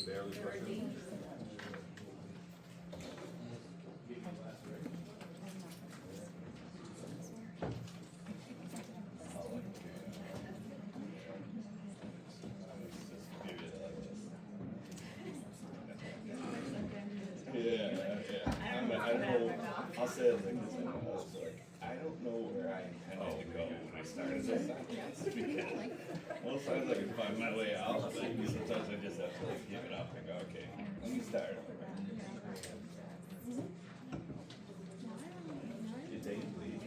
barely pushing. I'll say it like this, I don't know where I intended to go when I started this. Most times I can find my way out, but sometimes I just have to like give it up and go, okay, let me start. Did they leave?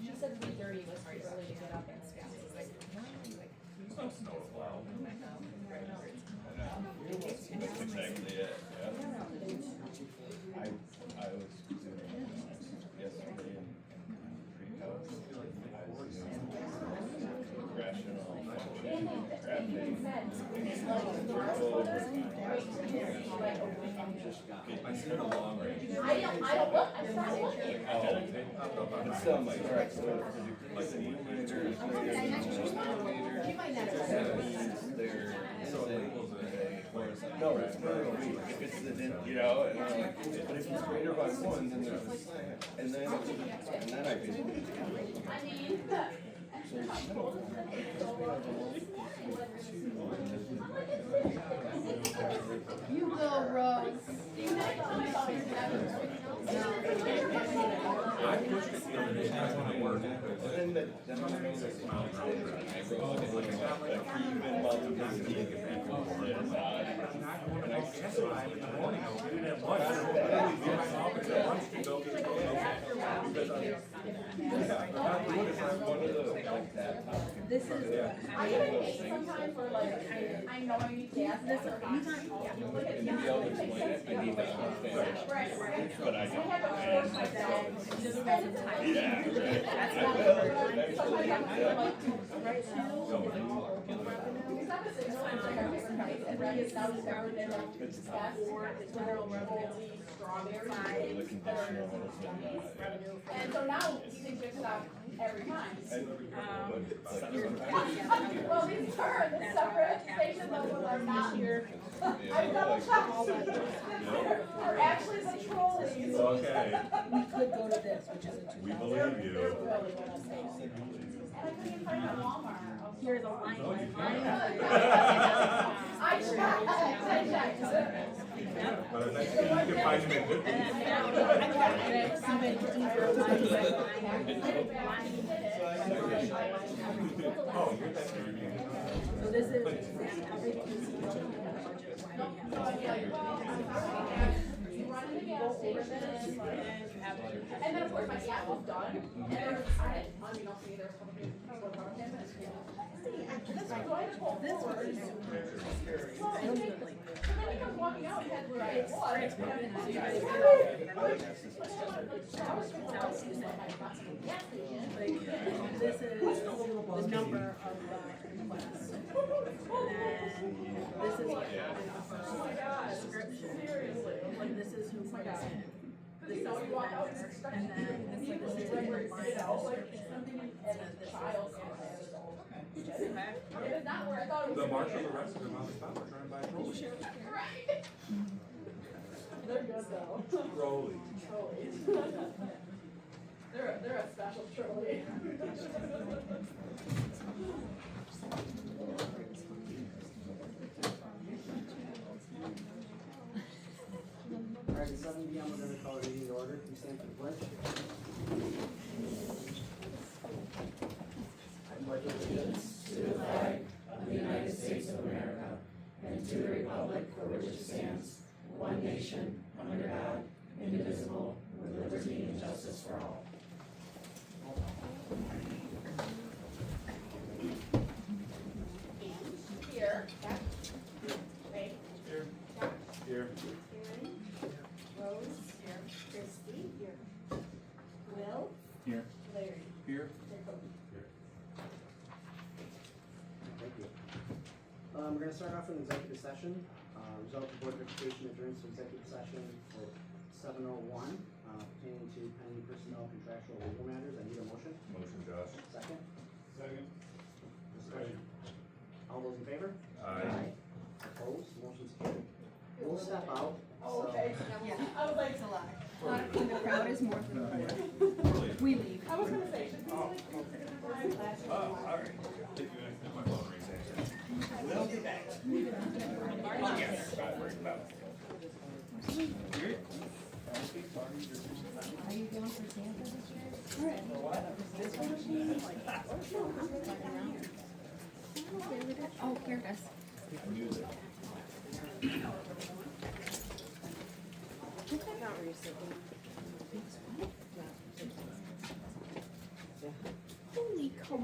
She said 3:30 was too early to get up and stuff. Some snow as well. That's exactly it. Yeah. I was doing yesterday in pre-coach. I was doing rational functioning, crafting, I see the long range. I don't look, I'm not looking. It's still like, alright, so like the numerator is You might not have no, right, no, if it's the, you know, and I'm like, but if it's greater by one, then there's a slant, and then I can. I mean, you go, Rose. I pushed it the other day, that's when I worked. Then I go like even multiplicity of people is odd. And I That's what I, in the morning, I was doing that lunch. This is, I even hate sometimes where like, I know I need gas, this or anytime, to be able to explain it, I need to understand it. But I I don't. have to force myself to spend time. Yeah, right. That's I not will good. eventually. Sometimes I'm Yeah. like, right now, because I'm just like our favorite type, and Brad has now discovered that like, best general revenue, strawberry. The conditional is And so now he can fix it out every time. Well, these are the separate station levels are not here. I double checked. They're actually the trolleys. Okay, We could go to this, which is a we 2,000. believe They're you. really what I'm saying. And I couldn't even find them at Walmart. Here's a line. I checked. But I bet you can find them in good Oh, you're that interview. So this is everything you see on the budget. You run in the gas station, and then of course my gas was done, and there was, I didn't, unbeknownst to me, there was a couple people in front of him, and this was going to pull forward. Well, and then he comes walking out, and had where I was. This is the number of requests. And then this is what happened for description. Like this is who put it in. This is the letter, and then this is the line description. It is not where I thought it The was. marshal arrested him on the stop, trying to buy a trolley. Right. They're good though. Trolley. Trolleys. They're a special trolley. All right, at 7 p.m. we're going to call the meeting to order. Please stand for the pledge. I pledge allegiance to the flag of the United States of America and to the republic for which it stands, one nation, under God, indivisible, with liberty and justice for all. Here. Wait. Here. Josh. Here. Karen. Rose. Here. Christy. Here. Will. Here. Larry. Here. Jacob. Thank you. We're going to start off with an executive session. Result of Board of Education adjourns to executive session for 7:01 pertaining to pending personnel, contractual, legal matters. I need a motion. Motion, Josh. Second. Second. Discussion. those in favor? Aye. Opposed, motion's carried. We'll step out. Oh, okay. Yeah. I was like, It's a lot. In the crowd is more than we leave. I was gonna say, should we like? Oh, all right. Did you answer my phone rings actually? We'll be back. Yes. Right, we're about. Are you going for Tampa this year? Oh, here it is. I knew that. Holy cow.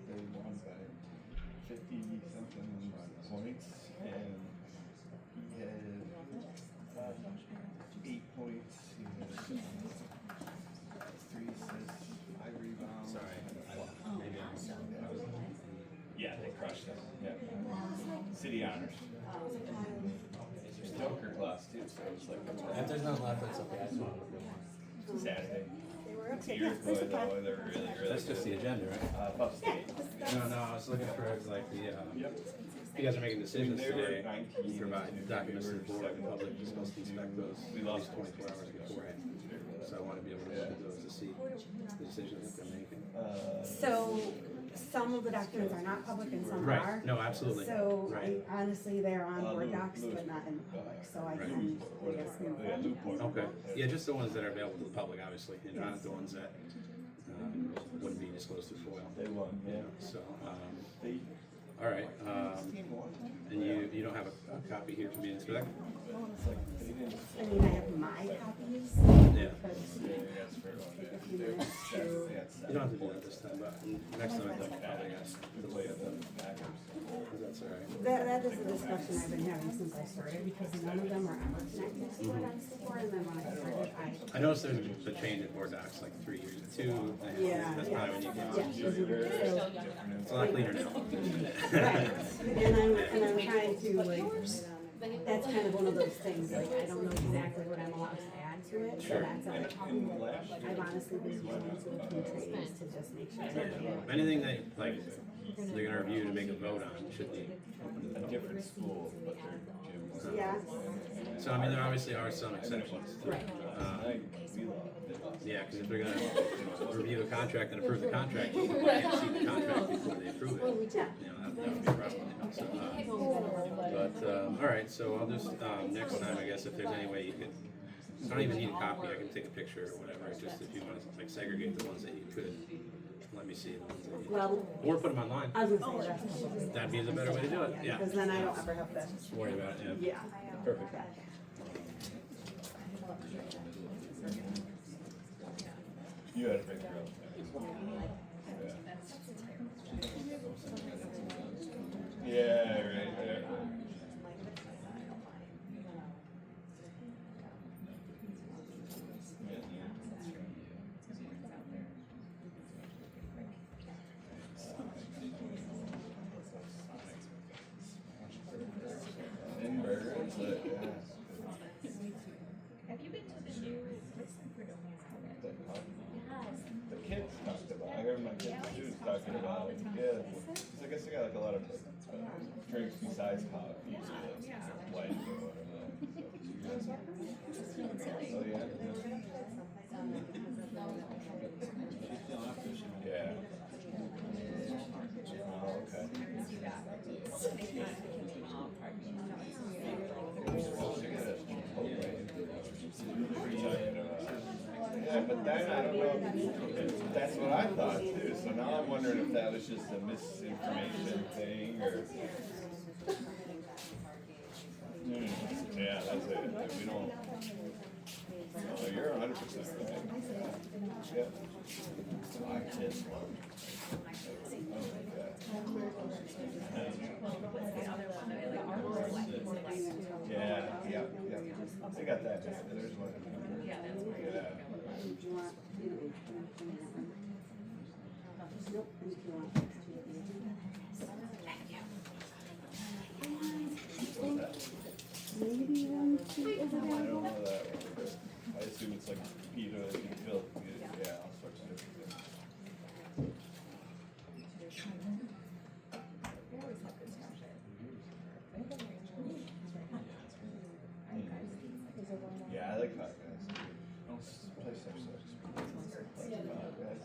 They won by 50 something points, and he had 8 points. He had 3 assists, 5 rebounds. Sorry. Yeah, they crushed us. Yeah. City honors. Joker class too, so it's like If there's none left, that's okay. I just wanted to do one. Saturday. They were okay. Years Yeah, ago, that's okay. though, they were really, really That's just the good. agenda, right? Upstate. No, I was looking for like the, Yep. you guys are making decisions They were today. 19. Provide documents to the board, the 17. public is supposed to inspect those We at lost least 24 hours beforehand. So I want to be able to look at those to see the decisions that they're making. So, some of the documents are not public and some are. Right, no, absolutely. So, Right. honestly, they're on board Lou- docs, Lou's- but not in the public, so I Right. can, I guess, move Yeah, on. Newport. Okay, yeah, just the ones that are available to the public, obviously, and not the ones that wouldn't be disclosed through FOIL. They won, yeah. So, They, all right, team won. and you don't have a copy here for me to inspect? They didn't. I mean, I have my copies, Yeah. but Yes, for one, take yeah. a few They- minutes to. that's- You don't have to do that this time, but next time I think I'll probably ask. The way of the Packers. That's all right. That is a discussion I've been having since I started, because none of them are ever connected to what I'm before, and then when I started, I noticed there's a change in board docs like 3 years, 2.5 years. Yeah. That's probably when you Yeah, get those are- so, it's a lot cleaner now. right, and I'm trying to, like, that's kind of one of those things, like, I don't know exactly what I'm allowed to add to it, so Sure. that's all. And last year. I've honestly been using it to trainings to just make sure that. Anything that like they're gonna review to make a vote on should be open to the A public. different school, but their gym was. Yeah, So I mean, there obviously are some exceptions. right, We lost. Yeah, because if they're gonna review a contract and approve the contract, you can't see the contract before they approve well, it. we check. You know, that would be a problem, you know, so, but, all right, so I'll just, next time, I guess, if there's any way you could, I don't even need a copy, I can take a picture or whatever, just if you want to like segregate the ones that you could, let me see the ones that you, Well, or put them online. I was gonna say that's. That'd be the better way to do it, yeah. Because then I don't ever have to, Worry about it, yeah. yeah. Perfect. You had a big girl. Yeah, right, yeah. And burgers, yeah. Have you been to the new? The kids talked about, I heard my kids, students talking about, yeah, because I guess they got like a lot of drinks besides coffee, like white or whatever. Oh, yeah? Yeah. Oh, okay. Yeah, Yeah, but then I don't know, that's what I thought too, so now I'm wondering if that was just a misinformation thing, or. Yeah, that's it, like, we don't. No, you're 100% right. Yeah. My kids love it. Oh my God. Yeah, yeah. They got that, there's one. Yeah, that's right. Yeah. Do you want? Nope, if you want. Maybe one, two, is it I don't available? know that one, but I assume it's like pita and milk, yeah, all sorts of different things. Yeah, I like Five Guys. Place such such. Like Five Guys.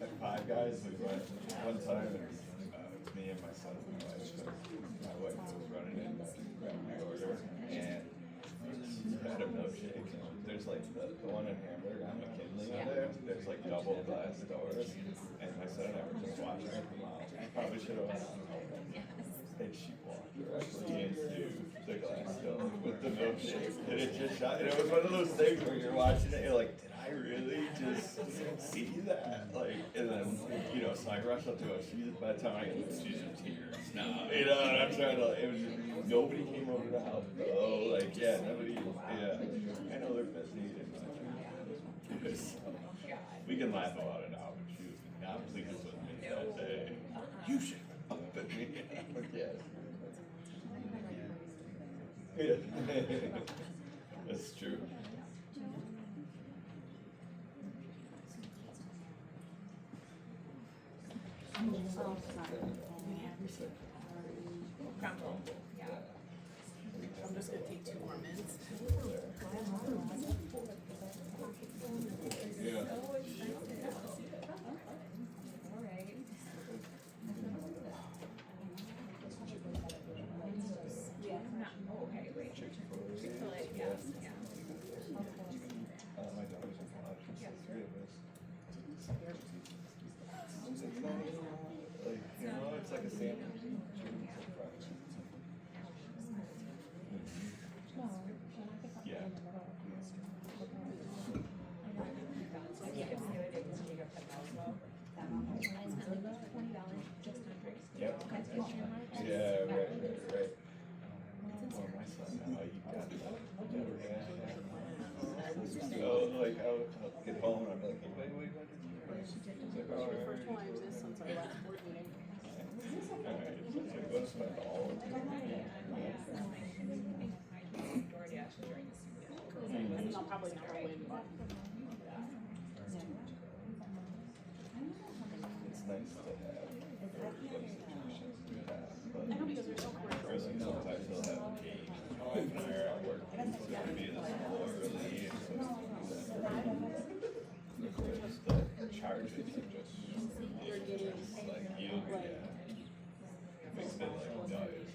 At Five Guys, we went one time, and it's me and my son and my wife. So my wife was running in to grab my order, and she had a milkshake. And there's like the one in Hamburg on McKinley there. There's like double glass doors, and my son and I were just watching it from out. I probably should have went on. And she walked directly into the glass door with the milkshake, and it just shot. And it was one of those things where you're watching it, you're like, did I really just see that? Like, and then, you know, so I rushed up to her. By the time I get she's in tears now, you know, and I'm trying to, it was just, nobody came over to the house, though. Like, yeah, nobody, yeah. I know they're busy, and we can laugh about it now, but she was not pleased with me that day. You should have up at me. Yes. Yeah. That's true. I'm just gonna take 2 more minutes. Yeah. My daughter's in college, it's the 3 of us. It's not even, like, you know, it's like a sandwich. Yeah. Yep. Yeah, right. Well, my son, now he got so, like, I'll get home and I'm like, hey, wait, what did you do? He's like, oh, Your first one is since our last board meeting. alright, so I'm gonna spend all of it. I'll probably never win, but. It's nice to have those situations to have, but I know because they're so commercial. really sometimes they'll have a game. My wife and I are at work, it's gonna be this early, and so it's the charges are just, like, you, yeah. Makes it like,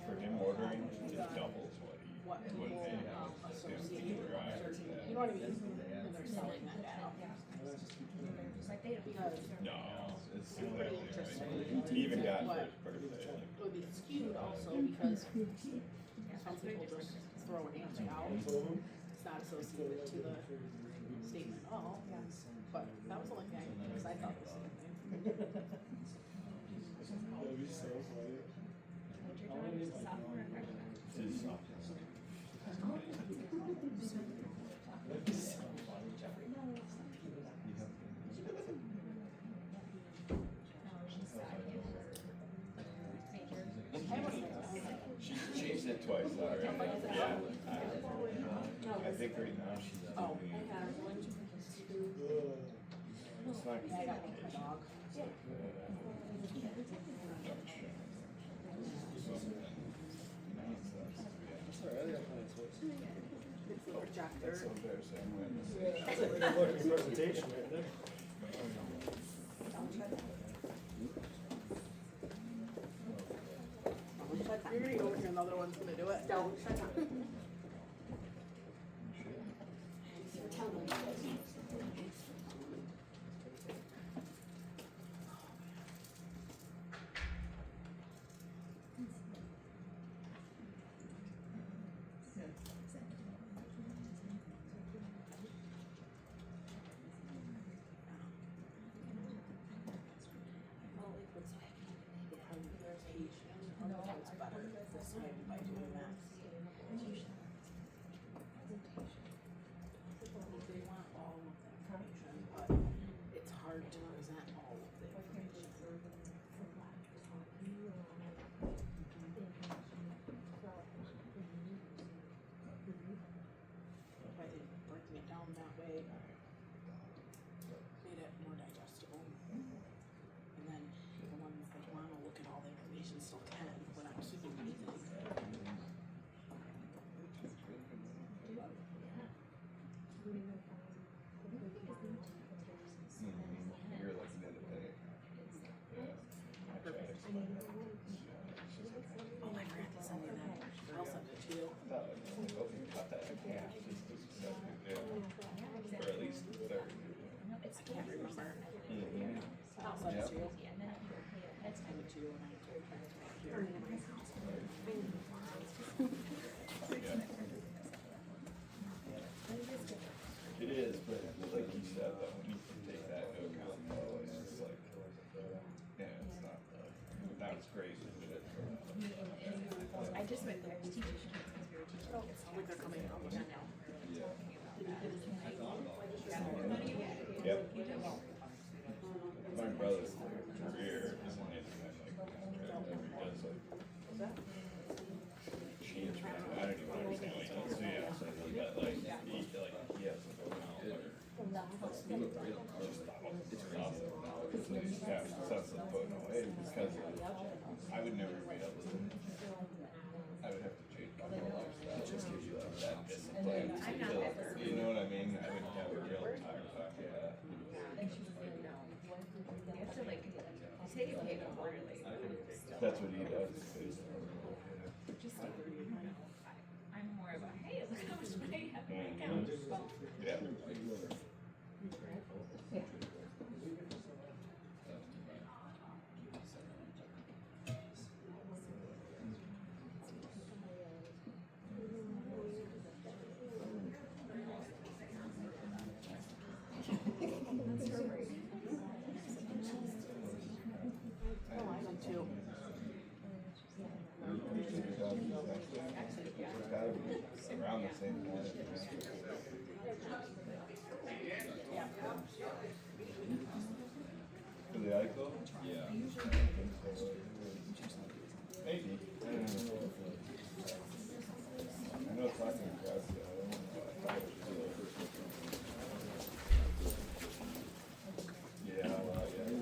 for him ordering, it doubles what he would pay. Right. You know what I mean? And they're selling that now. Because No, it's I'm pretty interested. he even got But for his birthday. it would be skewed also because some people just throw an answer out. It's not associated to the statement, oh, yes. But that was the only thing, because I thought the same thing. His son. She's changed it twice already. Yeah. I think right now she's Oh. doing. It's not I got one for my communication. dog. It's the projector. That's so embarrassing. That's a good looking presentation right there. You're gonna go over here, another one's gonna do it. Don't shut up. it's better this way by doing that. They want all of the information, but it's hard to present all of the information. By breaking it down that way, made it more digestible. And then the ones that wanna look at all the information still can, but I'm keeping anything. You're like an independent. Yeah. I tried to explain that. She's like, Oh, I forgot to send you that. I'll send it to you. I thought, oh, you got that. Yeah. Yeah. Or at least the third. I can't remember. Mm-hmm. I'll send it to you. I'll send it to you when I get back here. It is, but like you said, though, when you take that into account, though, it's just like, yeah, it's not as crazy, but it's. I just went there to teach because we were teaching. It sounds like they're coming out with that now. Yep. My brother's career is an internet like contractor. He does like change management. I don't even understand what he does. So yeah, so he got like he has to go out or just it's awesome. So he just has sense of putting away because I would never be able to. I would have to change my whole lifestyle. It just gives you like that discipline. You know what I mean? I would have a real time talk. Yeah. You have to like say you pay them quarterly. That's what he does. Just like, I'm more of a, hey, look how much money I have in my account. Yeah. Oh, I am too. It's gotta be around the same time. For the ICO? Yeah. Maybe. I know it's not gonna cross it. I don't know. I thought it was yeah, well, yeah.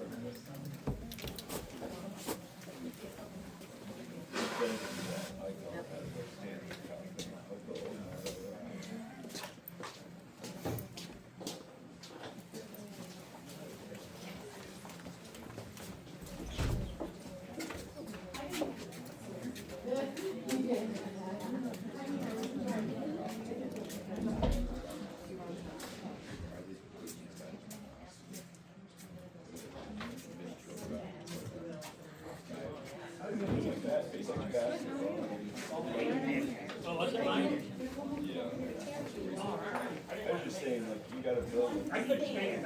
I was just saying, like, you gotta build. Like, with the team,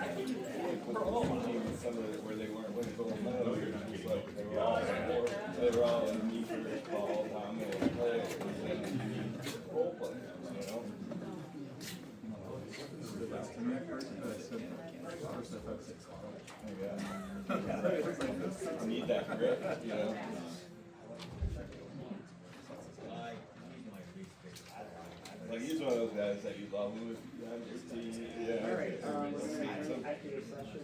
some of it where they weren't winning gold medals, it's like, they were all like, me for ball, dominant players, and you need role players, you know? Yeah. You need that grit, you know? Like, he's one of those guys that you love him with his team, yeah. Alright, let's see, Some- executive session,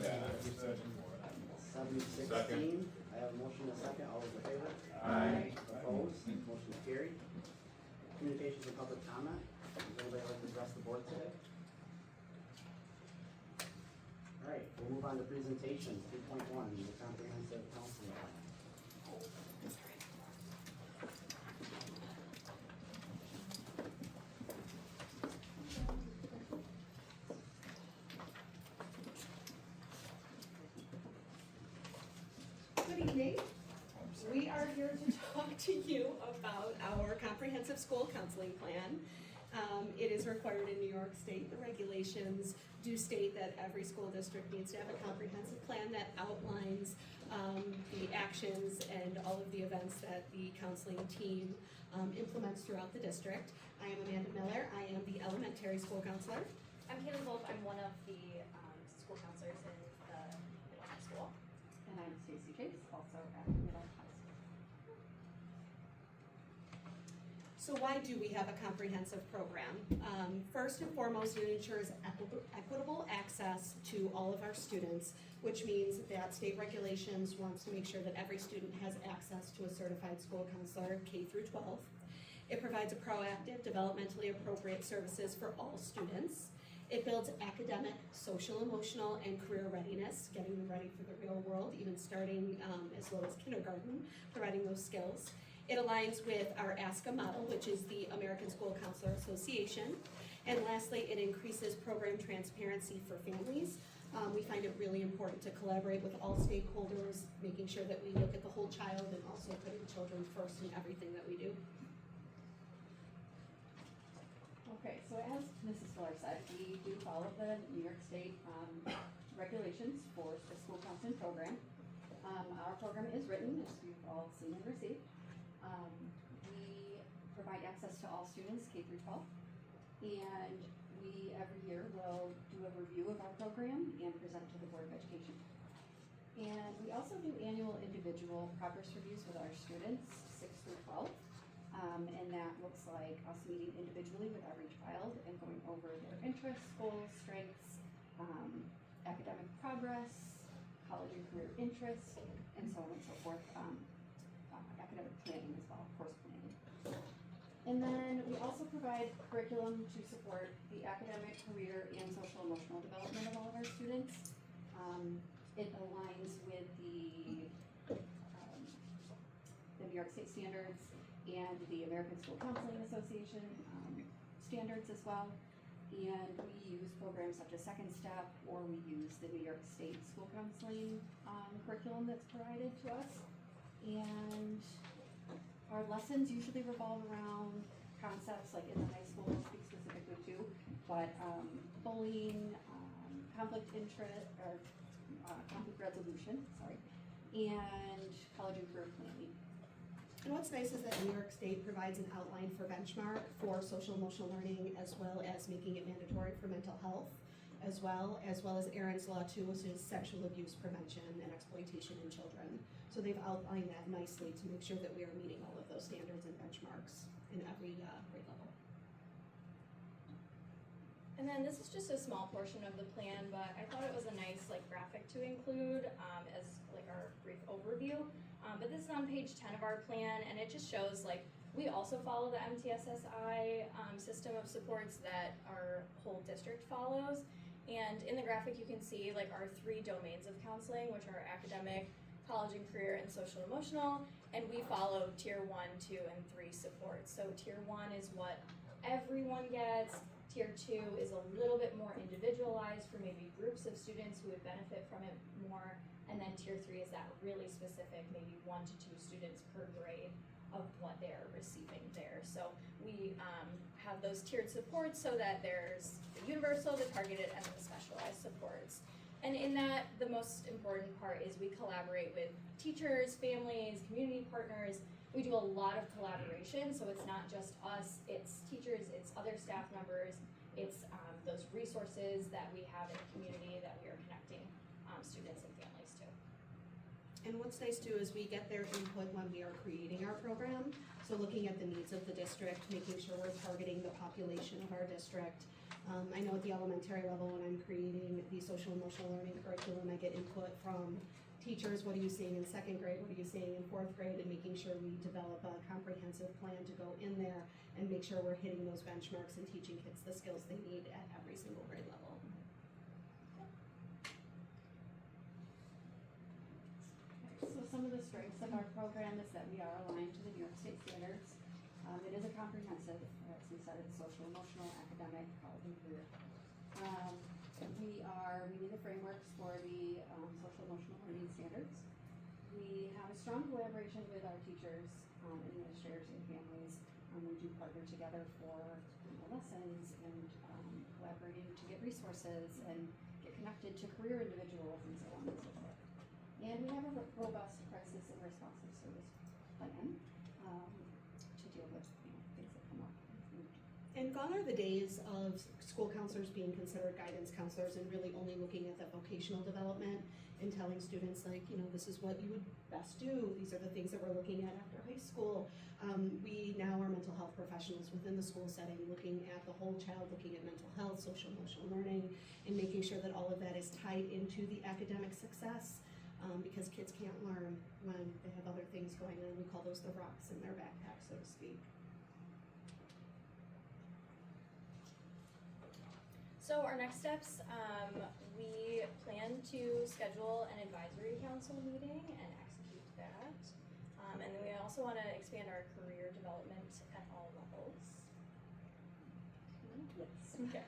Yeah. 7:16, I have a motion and a second, all those in favor? Aye. Opposed, motion is carried. Communications and public comment, does anybody like to address the board today? Alright, we'll move on to presentations, 3.1, the comprehensive counseling plan. Good evening. We are here to talk to you about our comprehensive school counseling plan. It is required in New York State. The regulations do state that every school district needs to have a comprehensive plan that outlines the actions and all of the events that the counseling team implements throughout the district. I am Amanda Miller. I am the elementary school counselor. I'm Kayla Wolf. I'm one of the school counselors in the middle high school. And I'm Stacy Chase, also at middle high school. So why do we have a comprehensive program? First and foremost, it ensures equitable access to all of our students, which means that state regulations wants to make sure that every student has access to a certified school counselor, K through 12. It provides a proactive, developmentally appropriate services for all students. It builds academic, social, emotional, and career readiness, getting them ready for the real world, even starting as low as kindergarten, providing those skills. It aligns with our ASCA model, which is the American School Counselor Association. And lastly, it increases program transparency for families. We find it really important to collaborate with all stakeholders, making sure that we look at the whole child and also putting children first in everything that we do. Okay, so as Mrs. Fuller said, we do follow the New York State regulations for the school counseling program. Our program is written, as we've all seen and received. We provide access to all students, K through 12, and we every year will do a review of our program and present to the Board of Education. And we also do annual individual progress reviews with our students, 6 through 12. And that looks like us meeting individually with every child and going over their interests, goals, strengths, academic progress, college and career interests, and so on and so forth. Academic planning as well, course planning. And then we also provide curriculum to support the academic, career, and social emotional development of all of our students. It aligns with the New York State standards and the American School Counseling Association standards as well. And we use programs such as Second Step, or we use the New York State School Counseling curriculum that's provided to us. And our lessons usually revolve around concepts like in the high school, we'll speak specifically to, but bullying, conflict resolution, and college and career planning. And what's nice is that New York State provides an outline for benchmark for social emotional learning, as well as making it mandatory for mental health, as well as Aaron's Law 2, which is sexual abuse prevention and exploitation in children. So they've outlined that nicely to make sure that we are meeting all of those standards and benchmarks in every grade level. And then this is just a small portion of the plan, but I thought it was a nice graphic to include as our brief overview. But this is on page 10 of our plan, and it just shows we also follow the MTSSI system of supports that our whole district follows. And in the graphic you can see our 3 domains of counseling, which are academic, college and career, and social emotional. And we follow tier 1, 2, and 3 supports. So tier 1 is what everyone gets. Tier 2 is a little bit more individualized for maybe groups of students who would benefit from it more. And then tier 3 is that really specific, maybe 1 to 2 students per grade of what they're receiving there. So we have those tiered supports so that there's the universal, the targeted, and the specialized supports. And in that, the most important part is we collaborate with teachers, families, community partners. We do a lot of collaboration, so it's not just us, it's teachers, it's other staff members, it's those resources that we have in the community that we are connecting students and families to. And what's nice too is we get their input when we are creating our program. So looking at the needs of the district, making sure we're targeting the population of our district. I know at the elementary level when I'm creating the social emotional learning curriculum, I get input from teachers, what are you seeing in 2nd grade, what are you seeing in 4th grade, and making sure we develop a comprehensive plan to go in there and make sure we're hitting those benchmarks and teaching kids the skills they need at every single grade level. So some of the strengths of our program is that we are aligned to the New York State standards. It is a comprehensive, as we said, it's social, emotional, academic, college and career. We are meeting the frameworks for the social, emotional learning standards. We have a strong collaboration with our teachers, administrators, and families. We do partner together for lessons and collaborating to get resources and get connected to career individuals and so on and so forth. And we have a robust crisis and responsive service plan, to deal with, things that come up. And gone are the days of school counselors being considered guidance counselors and really only looking at the vocational development and telling students like, this is what you would best do. These are the things that we're looking at after high school. We now are mental health professionals within the school setting, looking at the whole child, looking at mental health, social emotional learning, and making sure that all of that is tied into the academic success. Because kids can't learn when they have other things going on. We call those the rocks in their backpack, so to speak. So our next steps, we plan to schedule an advisory council meeting and execute that. And then we also want to expand our career development at all levels. Yes. Okay.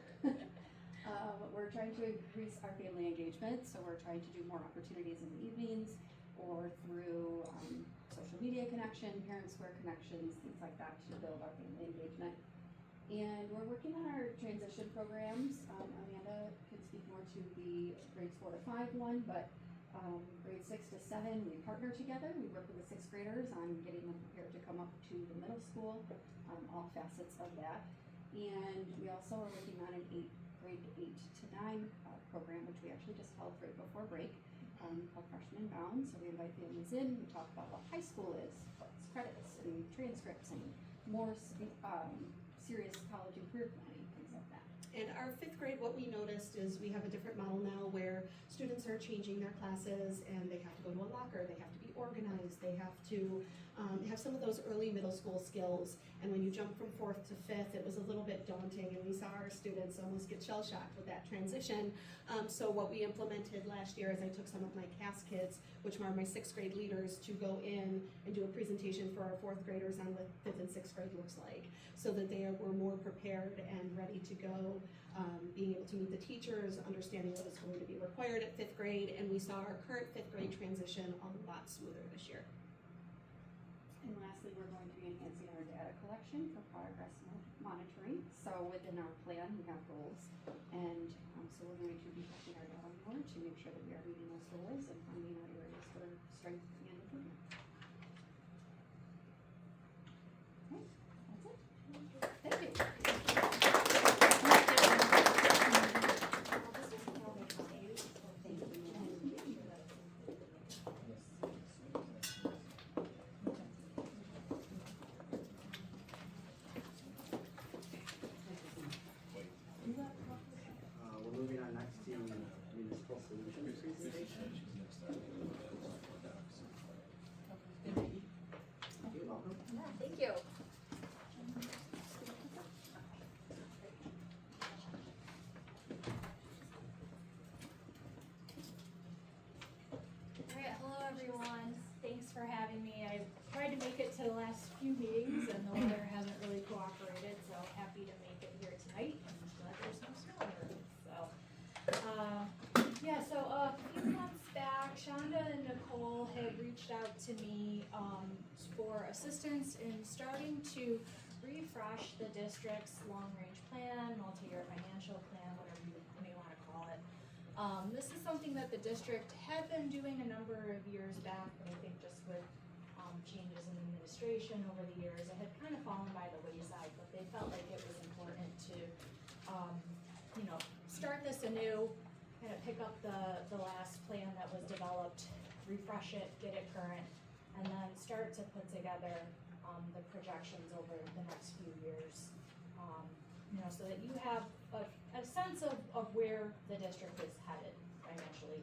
We're trying to increase our family engagement, so we're trying to do more opportunities in the evenings or through social media connection, parent square connections, things like that to build our family engagement. And we're working on our transition programs. Amanda can speak more to the grades 4 to 5 one, but grades 6 to 7, we partner together. We work with the 6th graders on getting them prepared to come up to the middle school, all facets of that. And we also are working on an grade 8 to 9 program, which we actually just held right before break, called Freshmen Bound. So we invite families in, we talk about what high school is, what's credits and transcripts, and more serious college and career planning, things like that. And our 5th grade, what we noticed is we have a different model now where students are changing their classes and they have to go to a locker, they have to be organized, they have to have some of those early middle school skills. And when you jump from 4th to 5th, it was a little bit daunting, and we saw our students almost get shell-shocked with that transition. So what we implemented last year is I took some of my CAS kids, which are my 6th grade leaders, to go in and do a presentation for our 4th graders on what 5th and 6th grade looks like, so that they were more prepared and ready to go, being able to meet the teachers, understanding what is going to be required at 5th grade, and we saw our current 5th grade transition a lot smoother this year. And lastly, we're going to be enhancing our data collection for progress monitoring. So within our plan, we have goals, and so we're going to be checking our data more to make sure that we are meeting those goals and finding our areas for strength and improvement. Okay, that's it. Thank you. We're moving on next to municipal solutions presentation. You're welcome. Thank you. Alright, hello everyone. Thanks for having me. I tried to make it to the last few meetings and the weather hasn't really cooperated, so happy to make it here tonight and glad there's no snow on the roof. So a few months back, Shonda and Nicole had reached out to me for assistance in starting to refresh the district's long-range plan, multi-year financial plan, whatever you may want to call it. This is something that the district had been doing a number of years back, but I think just with changes in administration over the years, it had kind of fallen by the wayside, but they felt like it was important to, start this anew, kind of pick up the last plan that was developed, refresh it, get it current, and then start to put together the projections over the next few years, so that you have a sense of where the district is headed financially.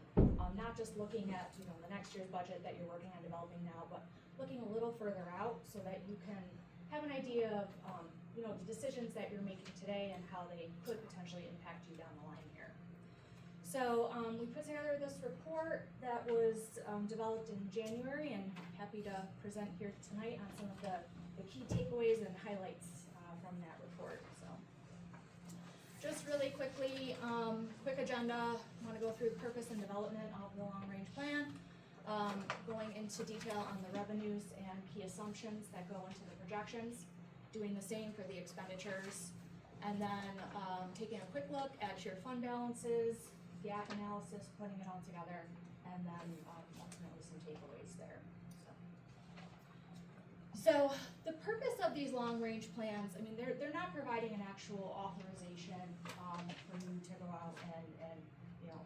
Not just looking at the next year's budget that you're working on developing now, but looking a little further out so that you can have an idea of the decisions that you're making today and how they could potentially impact you down the line here. So we put together this report that was developed in January, and I'm happy to present here tonight on some of the key takeaways and highlights from that report. So just really quickly, quick agenda. I want to go through the purpose and development of the long-range plan, going into detail on the revenues and key assumptions that go into the projections, doing the same for the expenditures, and then taking a quick look at your fund balances, gap analysis, putting it all together, and then, ultimately some takeaways there, so. So, the purpose of these long-range plans, I mean, they're not providing an actual authorization, for you to go out and, you know,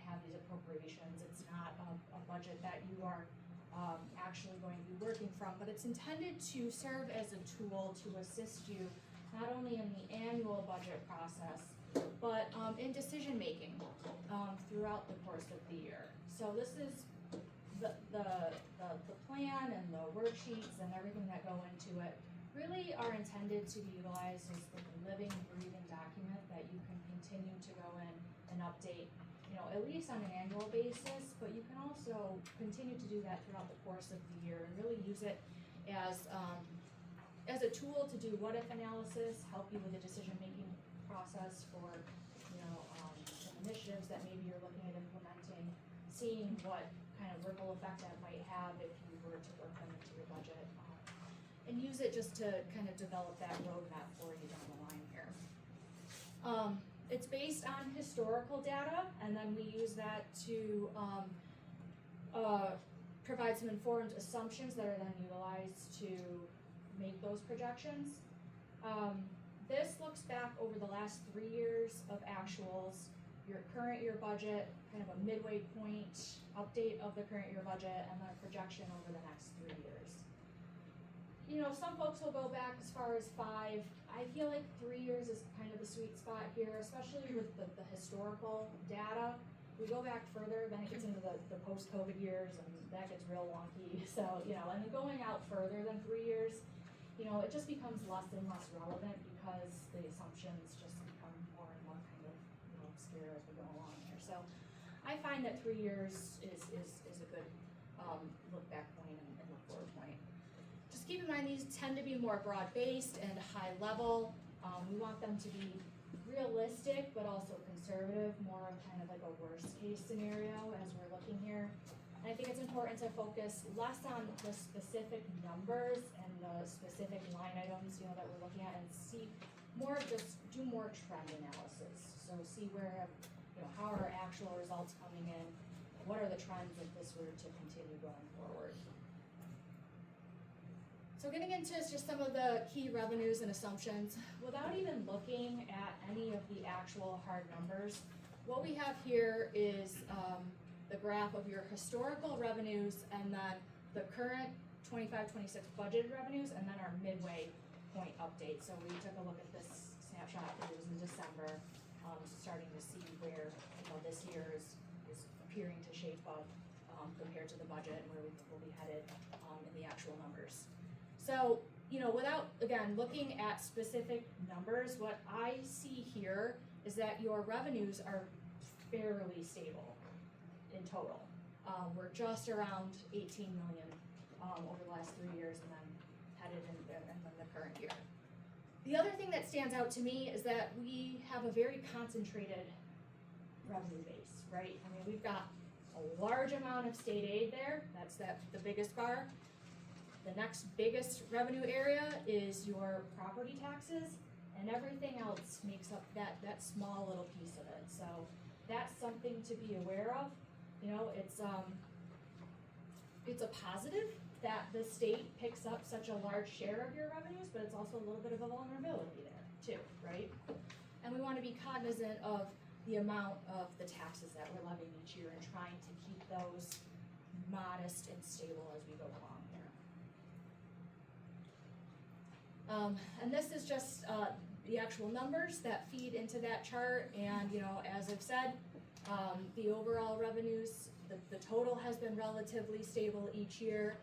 have these appropriations. It's not a budget that you are, actually going to be working from, but it's intended to serve as a tool to assist you not only in the annual budget process, but in decision-making throughout the course of the year. So this is the plan and the worksheets and everything that go into it really are intended to be utilized as like a living, breathing document that you can continue to go in and update, you know, at least on an annual basis, but you can also continue to do that throughout the course of the year and really use it as a tool to do what-if analysis, help you with the decision-making process for, you know, some initiatives that maybe you're looking at implementing, seeing what kind of ripple effect that might have if you were to work them into your budget, and use it just to kind of develop that roadmap for you down the line here. It's based on historical data, and then we use that to provide some informed assumptions that are then utilized to make those projections. This looks back over the last 3 years of actuals, your current year budget, kind of a midway point update of the current year budget, and then a projection over the next 3 years. You know, some folks will go back as far as 5. I feel like 3 years is kind of the sweet spot here, especially with the historical data. We go back further, then it gets into the post-COVID years, and that gets real wonky. So, you know, and then going out further than 3 years, you know, it just becomes less and less relevant because the assumptions just become more and more kind of, you know, obscure as we go along here. So I find that 3 years is a good look back point and look forward point. Just keep in mind these tend to be more broad-based and high level. We want them to be realistic but also conservative, more of kind of like a worst case scenario as we're looking here. And I think it's important to focus less on the specific numbers and the specific line items, you know, that we're looking at, and see more of just do more trend analysis. So see where, you know, how are actual results coming in? What are the trends if this were to continue going forward? So getting into just some of the key revenues and assumptions, without even looking at any of the actual hard numbers, what we have here is the graph of your historical revenues and then the current 25-26 budgeted revenues, and then our midway point update. So we took a look at this snapshot, it was in December, starting to see where, you know, this year is appearing to shape up compared to the budget and where we will be headed in the actual numbers. So, you know, without, again, looking at specific numbers, what I see here is that your revenues are fairly stable in total. We're just around 18 million over the last 3 years, and then headed in the current year. The other thing that stands out to me is that we have a very concentrated revenue base, right? I mean, we've got a large amount of state aid there. That's the biggest bar. The next biggest revenue area is your property taxes, and everything else makes up that small little piece of it. So that's something to be aware of. You know, it's a positive that the state picks up such a large share of your revenues, but it's also a little bit of a vulnerability there too, right? And we want to be cognizant of the amount of the taxes that we're levying each year and trying to keep those modest and stable as we go along here. And this is just the actual numbers that feed into that chart, and you know, as I've said, the overall revenues, the total has been relatively stable each year,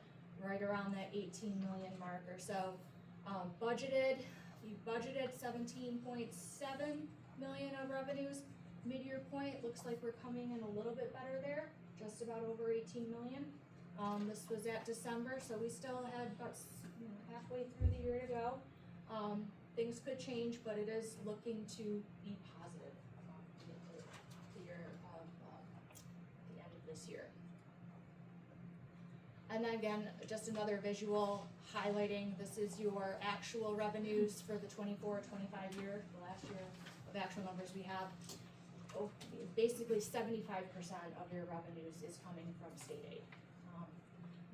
right around that 18 million mark or so. We budgeted 17.7 million of revenues. Mid-year point, looks like we're coming in a little bit better there, just about over 18 million. This was at December, so we still had about, you know, halfway through the year to go. Things could change, but it is looking to be positive the year of the end of this year. And then again, just another visual highlighting, this is your actual revenues for the 24-25 year, the last year of actual numbers we have. basically 75% of your revenues is coming from state aid,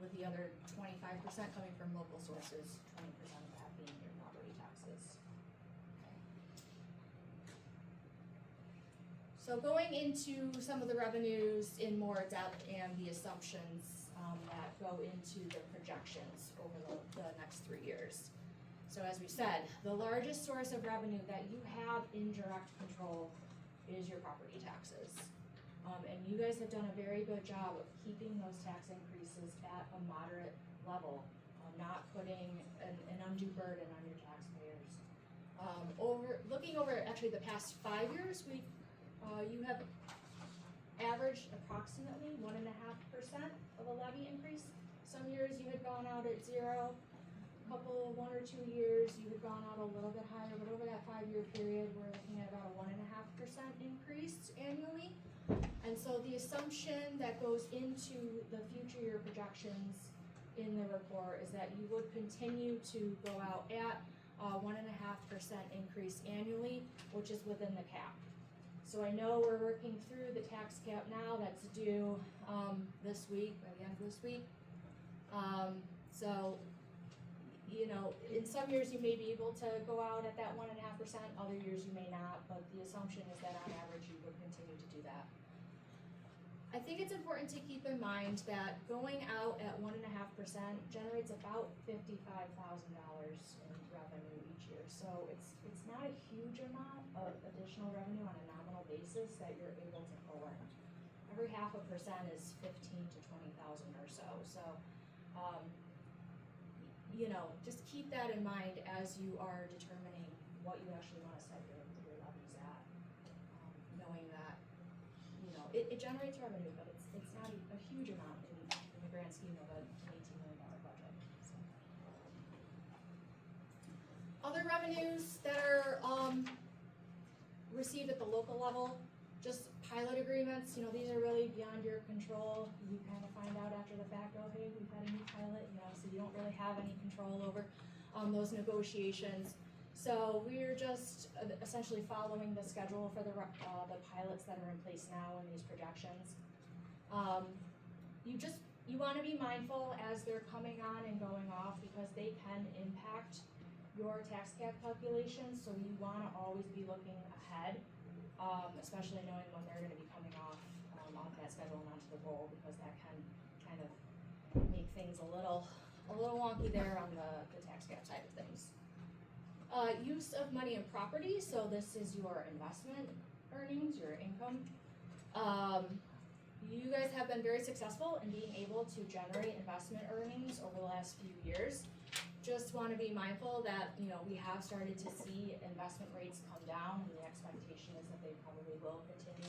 with the other 25% coming from local sources, 20% of that being your property taxes. So going into some of the revenues in more depth and the assumptions that go into the projections over the next 3 years. So as we said, the largest source of revenue that you have in direct control is your property taxes. And you guys have done a very good job of keeping those tax increases at a moderate level, not putting an undue burden on your taxpayers. Looking over actually the past 5 years, you have averaged approximately 1.5% of a levy increase. Some years you had gone out at 0. 1 or 2 years, you had gone out a little bit higher, but over that 5-year period, we're looking at about a 1.5% increase annually. And so the assumption that goes into the future year projections in the report is that you would continue to go out at a 1.5% increase annually, which is within the cap. So I know we're working through the tax cap now, that's due this week, by the end of this week. So, you know, in some years you may be able to go out at that 1.5%, other years you may not, but the assumption is that on average you would continue to do that. I think it's important to keep in mind that going out at 1.5% generates about $55,000 in revenue each year. So it's not a huge amount of additional revenue on a nominal basis that you're able to pull in. Every 0.5% is 15 to 20,000 or so. So, you know, just keep that in mind as you are determining what you actually want to set your levies at. Knowing that, you know, it generates revenue, but it's not a huge amount in the grand scheme of an $18 million budget. So. Other revenues that are received at the local level, just pilot agreements, you know, these are really beyond your control. You kind of find out after the fact, oh, hey, we've had a new pilot, you know, so you don't really have any control over those negotiations. So we're just essentially following the schedule for the pilots that are in place now in these projections. You want to be mindful as they're coming on and going off because they can impact your tax cap calculations, so you want to always be looking ahead. Especially knowing when they're going to be coming off that schedule and onto the roll, because that can kind of make things a little wonky there on the tax cap side of things. Use of money and property, so this is your investment earnings, your income. You guys have been very successful in being able to generate investment earnings over the last few years. Just want to be mindful that, you know, we have started to see investment rates come down, and the expectation is that they probably will continue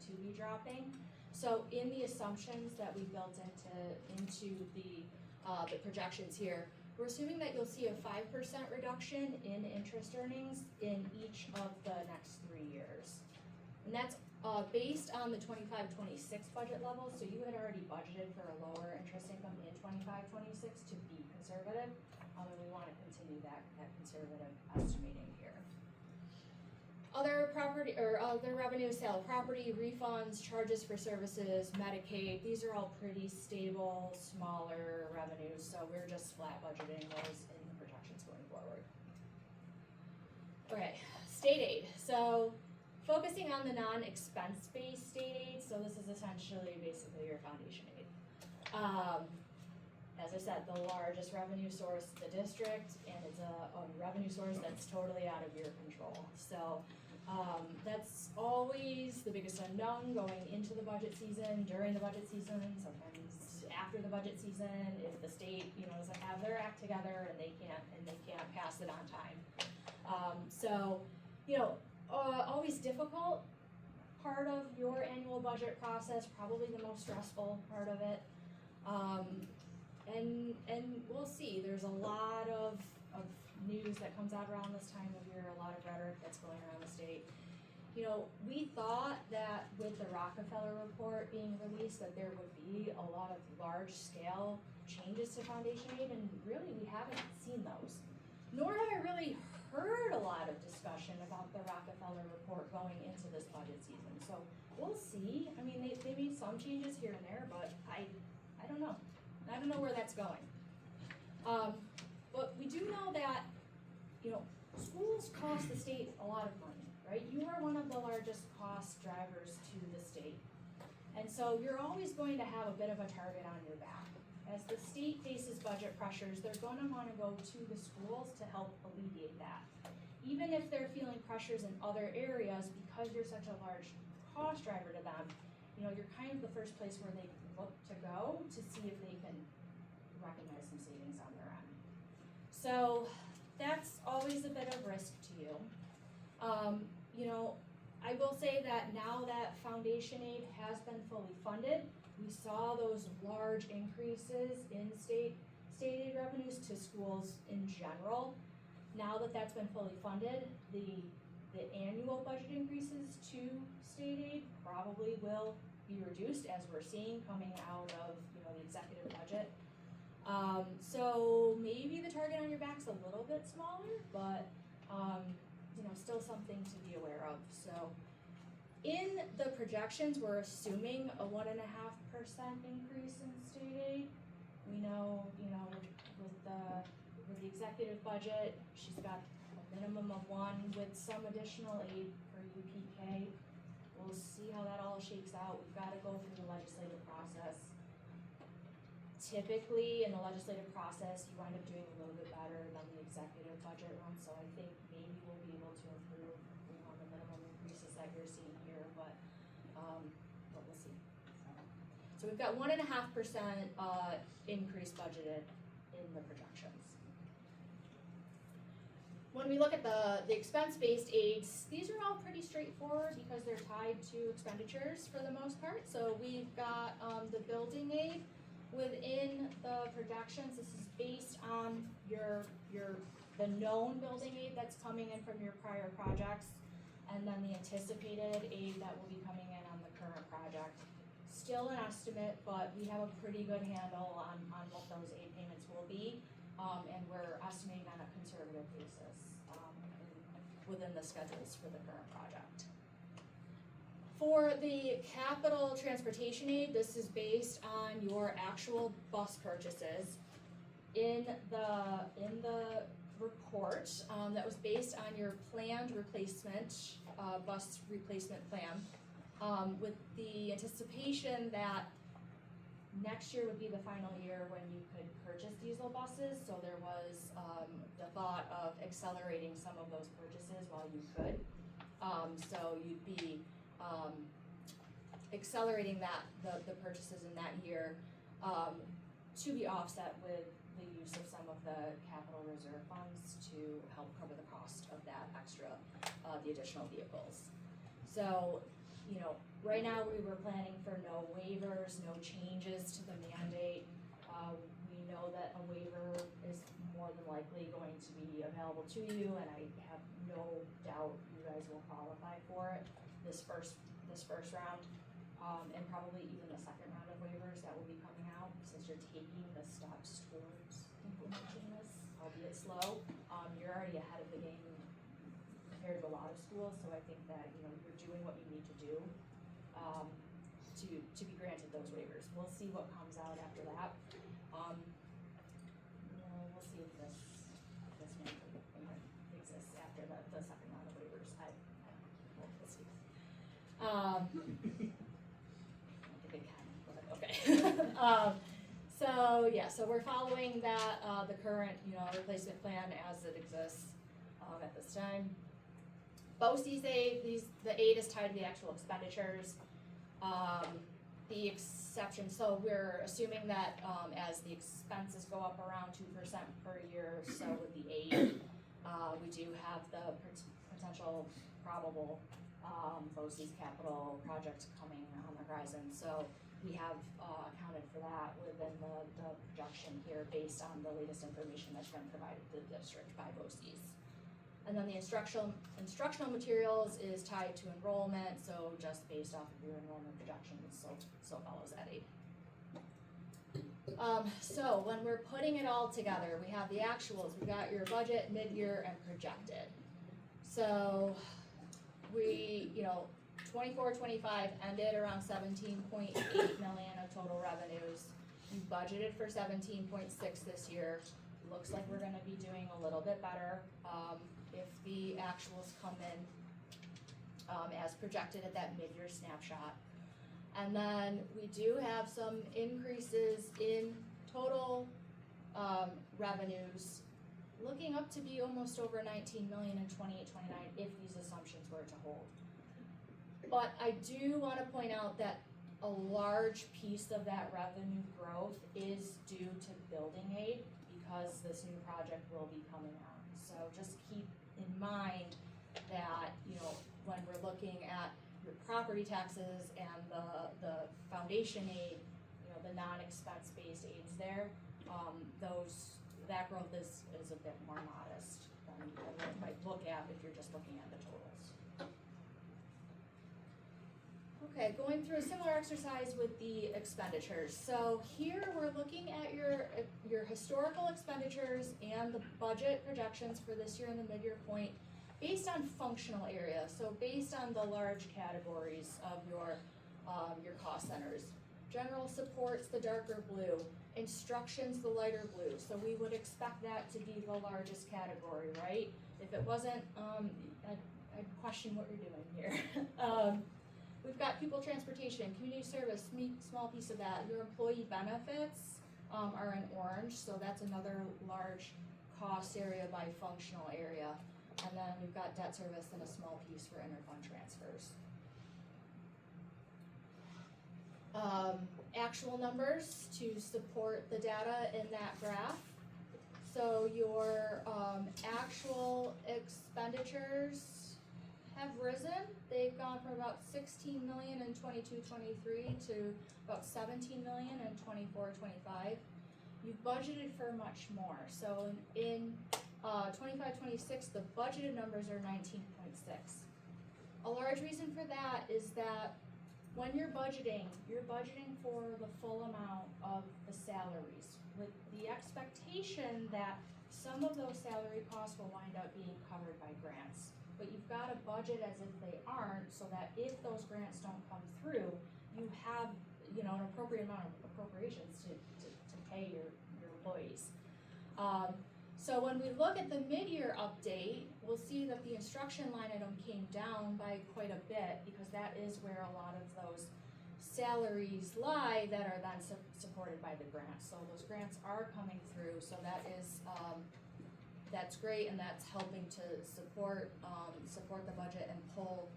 to be dropping. So in the assumptions that we built into the projections here, we're assuming that you'll see a 5% reduction in interest earnings in each of the next 3 years. And that's based on the 25-26 budget level, so you had already budgeted for a lower interest income in 25-26 to be conservative. And we want to continue that conservative estimating here. Other property or other revenue, sale of property, refunds, charges for services, Medicaid, these are all pretty stable, smaller revenues, so we're just flat budgeting those in the projections going forward. Okay, state aid. So focusing on the non-expense-based state aid, so this is essentially basically your foundation aid. As I said, the largest revenue source, the district, and it's a revenue source that's totally out of your control. So that's always the biggest unknown going into the budget season, during the budget season, sometimes after the budget season, if the state, you know, doesn't have their act together and they can't pass it on time. So, you know, always difficult part of your annual budget process, probably the most stressful part of it. And we'll see, there's a lot of news that comes out around this time of year, a lot of rhetoric that's going around the state. You know, we thought that with the Rockefeller report being released that there would be a lot of large-scale changes to foundation aid, and really we haven't seen those. Nor have I really heard a lot of discussion about the Rockefeller Rockefeller report going into this budget season. So we'll see. I mean, they made some changes here and there, but I don't know. I don't know where that's going. But we do know that, you know, schools cost the state a lot of money, right? You are one of the largest cost drivers to the state. And so you're always going to have a bit of a target on your back. As the state faces budget pressures, they're going to want to go to the schools to help alleviate that. Even if they're feeling pressures in other areas, because you're such a large cost driver to them, you know, you're kind of the first place where they look to go to see if they can recognize some savings on their end. So that's always a bit of risk to you. You know, I will say that now that foundation aid has been fully funded, we saw those large increases in state aid revenues to schools in general. Now that that's been fully funded, the annual budget increases to state aid probably will be reduced, as we're seeing coming out of, you know, the executive budget. So maybe the target on your back's a little bit smaller, but you know, still something to be aware of. So in the projections, we're assuming a 1.5% increase in state aid. We know, you know, with the executive budget, she's got a minimum of 1 with some additional aid for UPK. We'll see how that all shakes out. We've got to go through the legislative process. Typically, in the legislative process, you wind up doing a little bit better than the executive budget run, so I think maybe we'll be able to improve, you know, on the minimum increases that you're seeing here, but we'll see. So we've got 1.5% increase budgeted in the projections. When we look at the expense-based aids, these are all pretty straightforward because they're tied to expenditures for the most part. So we've got the building aid. Within the projections, this is based on the known building aid that's coming in from your prior projects, and then the anticipated aid that will be coming in on the current project. Still an estimate, but we have a pretty good handle on what those aid payments will be, and we're estimating on a conservative basis within the schedules for the current project. For the capital transportation aid, this is based on your actual bus purchases. In the report, that was based on your planned replacement, bus replacement plan, with the anticipation that next year would be the final year when you could purchase diesel buses, so there was the thought of accelerating some of those purchases while you could. So you'd be accelerating the purchases in that year to be offset with the use of some of the capital reserve funds to help cover the cost of that extra, the additional vehicles. So, you know, right now we were planning for no waivers, no changes to the mandate. We know that a waiver is more than likely going to be available to you, and I have no doubt you guys will qualify for it this first round, and probably even the second round of waivers that will be coming out, since you're taking the steps towards implementing this, albeit slow. You're already ahead of the game compared to a lot of schools, so I think that, you know, you're doing what you need to do to be granted those waivers. We'll see what comes out after that. We'll see if this exists after the second round of waivers. We'll see. I think it can, but okay. So yeah, so we're following that, the current, you know, replacement plan as it exists at this time. BOCES aid, the aid is tied to the actual expenditures. The exception, so we're assuming that as the expenses go up around 2% per year, so with the aid, we do have the potential probable BOCES capital project coming on the horizon. So we have accounted for that within the projection here based on the latest information that's been provided to the district by BOCES. And then the instructional materials is tied to enrollment, so just based off of your enrollment projections, so follows that aid. So when we're putting it all together, we have the actuals, we got your budget, mid-year, and projected. So we, 24-25 ended around 17.8 million of total revenues. We budgeted for 17.6 this year. Looks like we're gonna be doing a little bit better, if the actuals come in, as projected at that mid-year snapshot. And then we do have some increases in total, revenues, looking up to be almost over 19 million in 28-29 if these assumptions were to hold. But I do wanna point out that a large piece of that revenue growth is due to building aid, because this new project will be coming on. So just keep in mind that, when we're looking at your property taxes and the foundation aid, the non-expense-based aids there, that growth is a bit more modest than what you might look at if you're just looking at the totals. Okay, going through a similar exercise with the expenditures. So here we're looking at your historical expenditures and the budget projections for this year and the mid-year point based on functional area. So based on the large categories of your cost centers. General supports, the darker blue. Instructions, the lighter blue. So we would expect that to be the largest category, right? If it wasn't, I'd question what you're doing here. We've got pupil transportation, community service, small piece of that. Your employee benefits are in orange, so that's another large cost area by functional area. And then we've got debt service and a small piece for interfund transfers. Actual numbers to support the data in that graph. So your actual expenditures have risen. They've gone from about 16 million in 22-23 to about 17 million in 24-25. You've budgeted for much more. So in 25-26, the budgeted numbers are 19.6. A large reason for that is that when you're budgeting for the full amount of the salaries, with the expectation that some of those salary costs will wind up being covered by grants. But you've got to budget as if they aren't, so that if those grants don't come through, you have, an appropriate amount of appropriations to pay your employees. So when we look at the mid-year update, we'll see that the instruction line item came down by quite a bit, because that is where a lot of those salaries lie that are then supported by the grants. So those grants are coming through, so that is, that's great, and that's helping to support the budget and pull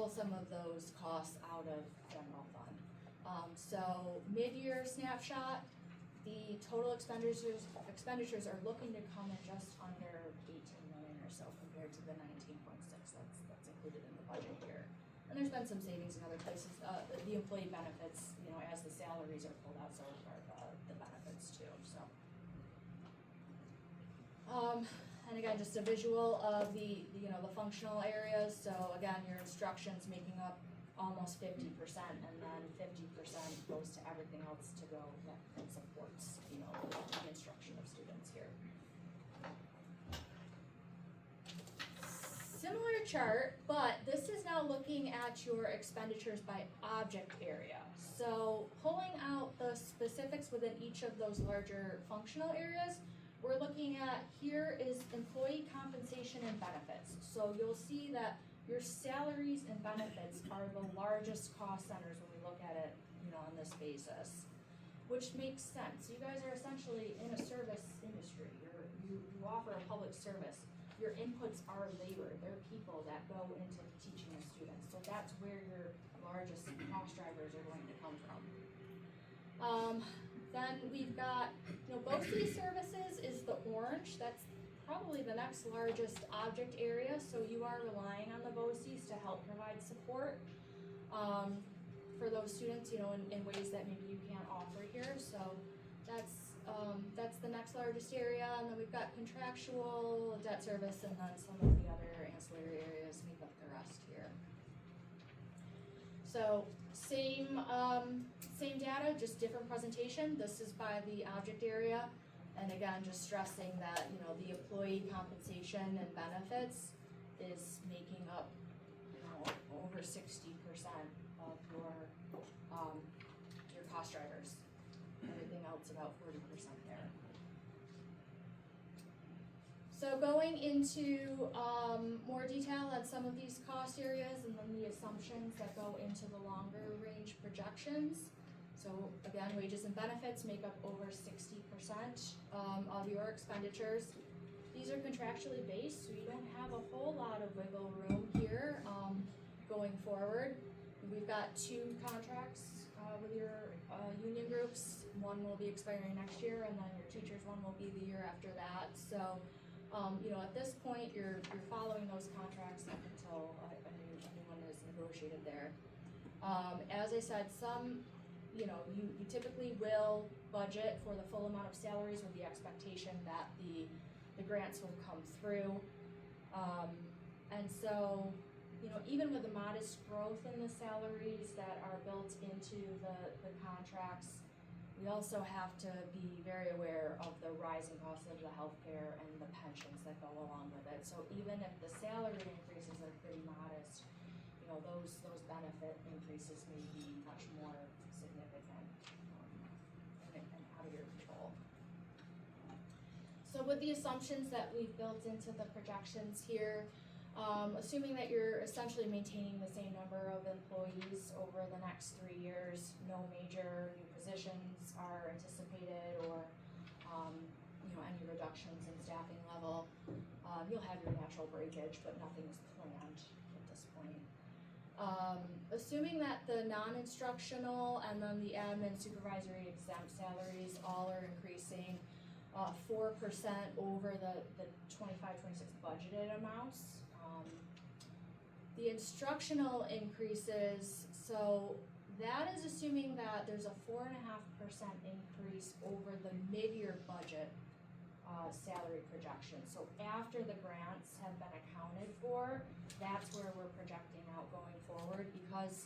some of those costs out of general fund. So mid-year snapshot, the total expenditures are looking to come in just under 18 million or so compared to the 19.6 that's included in the budget here. And there's been some savings in other places. The employee benefits, as the salaries are pulled out, so are the benefits too. So, and again, just a visual of the functional areas. So again, your instructions making up almost 50%, and then 50% goes to everything else to go that supports, the instruction of students here. Similar chart, but this is now looking at your expenditures by object area. So pulling out the specifics within each of those larger functional areas, we're looking at here is employee compensation and benefits. So you'll see that your salaries and benefits are the largest cost centers when we look at it, on this basis, which makes sense. You guys are essentially in a service industry. You offer a public service. Your inputs are labor. They're people that go into teaching the students. So that's where your largest cost drivers are going to come from. Then we've got, BOCES services is the orange. That's probably the next largest object area. So you are relying on the BOCES to help provide support for those students, in ways that maybe you can't offer here. So that's the next largest area. And then we've got contractual, debt service, and then some of the other ancillary areas make up the rest here. So same data, just different presentation. This is by the object area. And again, just stressing that, the employee compensation and benefits is making up, over 60% of your cost drivers. Everything else about 40% there. So going into more detail on some of these cost areas and then the assumptions that go into the longer range projections. So again, wages and benefits make up over 60% of your expenditures. These are contractually based, so you don't have a whole lot of wiggle room here going forward. We've got 2 contracts with your union groups. One will be expiring next year, and then your teachers one will be the year after that. So, at this point, you're following those contracts up until anyone is negotiated there. As I said, you typically will budget for the full amount of salaries with the expectation that the grants will come through. And so, even with the modest growth in the salaries that are built into the contracts, we also have to be very aware of the rising costs of the healthcare and the pensions that go along with it. So even if the salary increases are pretty modest, those benefit increases may be much more significant and out of your control. So with the assumptions that we've built into the projections here, assuming that you're essentially maintaining the same number of employees over the next 3 years, no major new positions are anticipated or any reductions in staffing level, you'll have your natural breakage, but nothing is planned at this point. Assuming that the non-instructional and then the admin supervisory exempt salaries all are increasing 4% over the 25-26 budgeted amounts. The instructional increases, so that is assuming that there's a 4.5% increase over the mid-year budget salary projection. So after the grants have been accounted for, that's where we're projecting out going forward, because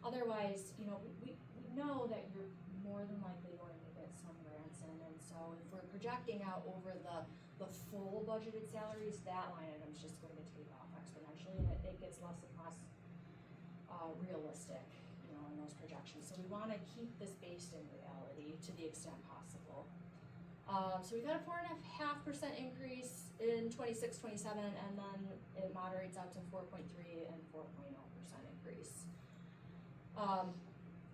otherwise, we know that you're more than likely going to get some grants in, and so if we're projecting out over the full budgeted salaries, that line item is just going to take off exponentially, and it gets less and less realistic, in those projections. So we want to keep this based in reality to the extent possible. So we got a 4.5% increase in 26-27, and then it moderates out to 4.3 and 4.0% increase.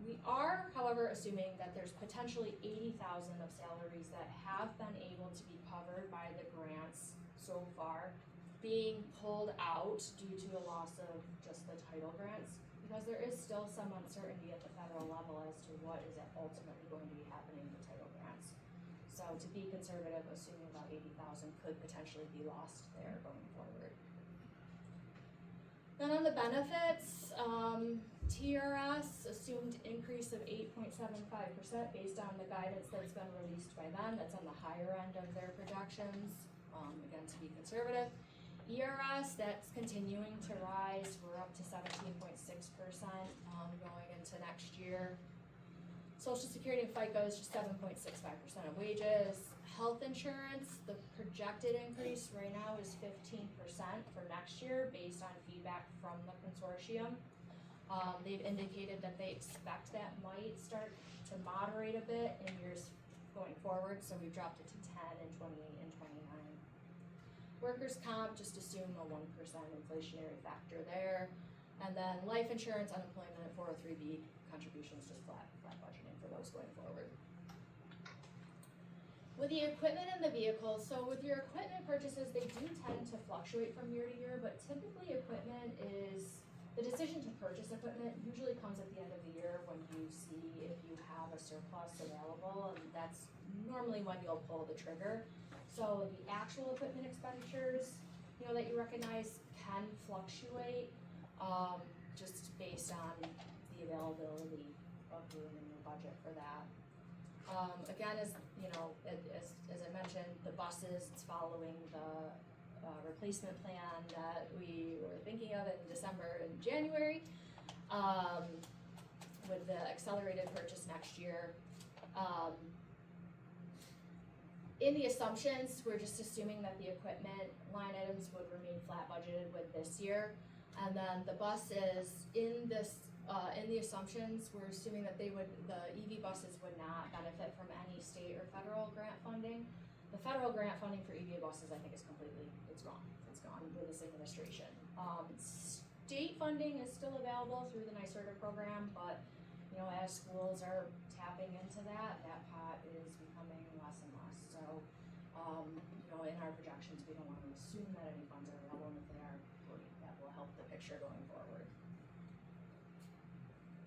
We are, however, assuming that there's potentially 80,000 of salaries that have been able to be covered by the grants so far being pulled out due to a loss of just the title grants, because there is still some uncertainty at the federal level as to what is ultimately going to be happening with title grants. So to be conservative, assuming about 80,000 could potentially be lost there going forward. Then on the benefits, TRS assumed increase of 8.75% based on the guidance that's been released by them. That's on the higher end of their projections, again, to be conservative. ERS, that's continuing to rise. We're up to 17.6% going into next year. Social Security and FICA is just 7.65% of wages. Health insurance, the projected increase right now is 15% for next year based on feedback from the consortium. They've indicated that they expect that might start to moderate a bit in years going forward, so we've dropped it to 10 and 28 and 29. Workers' comp, just assume a 1% inflationary factor there. And then life insurance, unemployment, and 403B contributions, just flat budgeting for those going forward. With the equipment and the vehicles, so with your equipment purchases, they do tend to fluctuate from year to year, but typically equipment is, the decision to purchase equipment usually comes at the end of the year when you see if you have a surplus available, and that's normally when you'll pull the trigger. So the actual equipment expenditures, that you recognize can fluctuate just based on the availability of room in your budget for that. Again, as I mentioned, the buses, it's following the replacement plan that we were thinking of in December and January with the accelerated purchase next year. In the assumptions, we're just assuming that the equipment line items would remain flat budgeted with this year. And then the buses in this, in the assumptions, we're assuming that the EV buses would not benefit from any state or federal grant funding. The federal grant funding for EV buses, I think, is completely, it's gone with this administration. State funding is still available through the NYSERDA program, but, you know, as schools are tapping into that pot is becoming less and less. So, you know, in our projections, we don't want to assume that any funds are available, and if they are, that will help the picture going forward.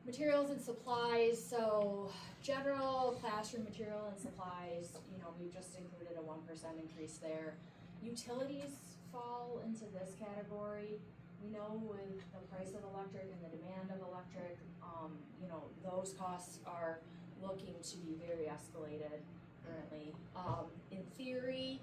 Materials and supplies, so general classroom material and supplies, you know, we've just included a 1% increase there. Utilities fall into this category. We know with the price of electric and the demand of electric, you know, those costs are looking to be very escalated currently. In theory,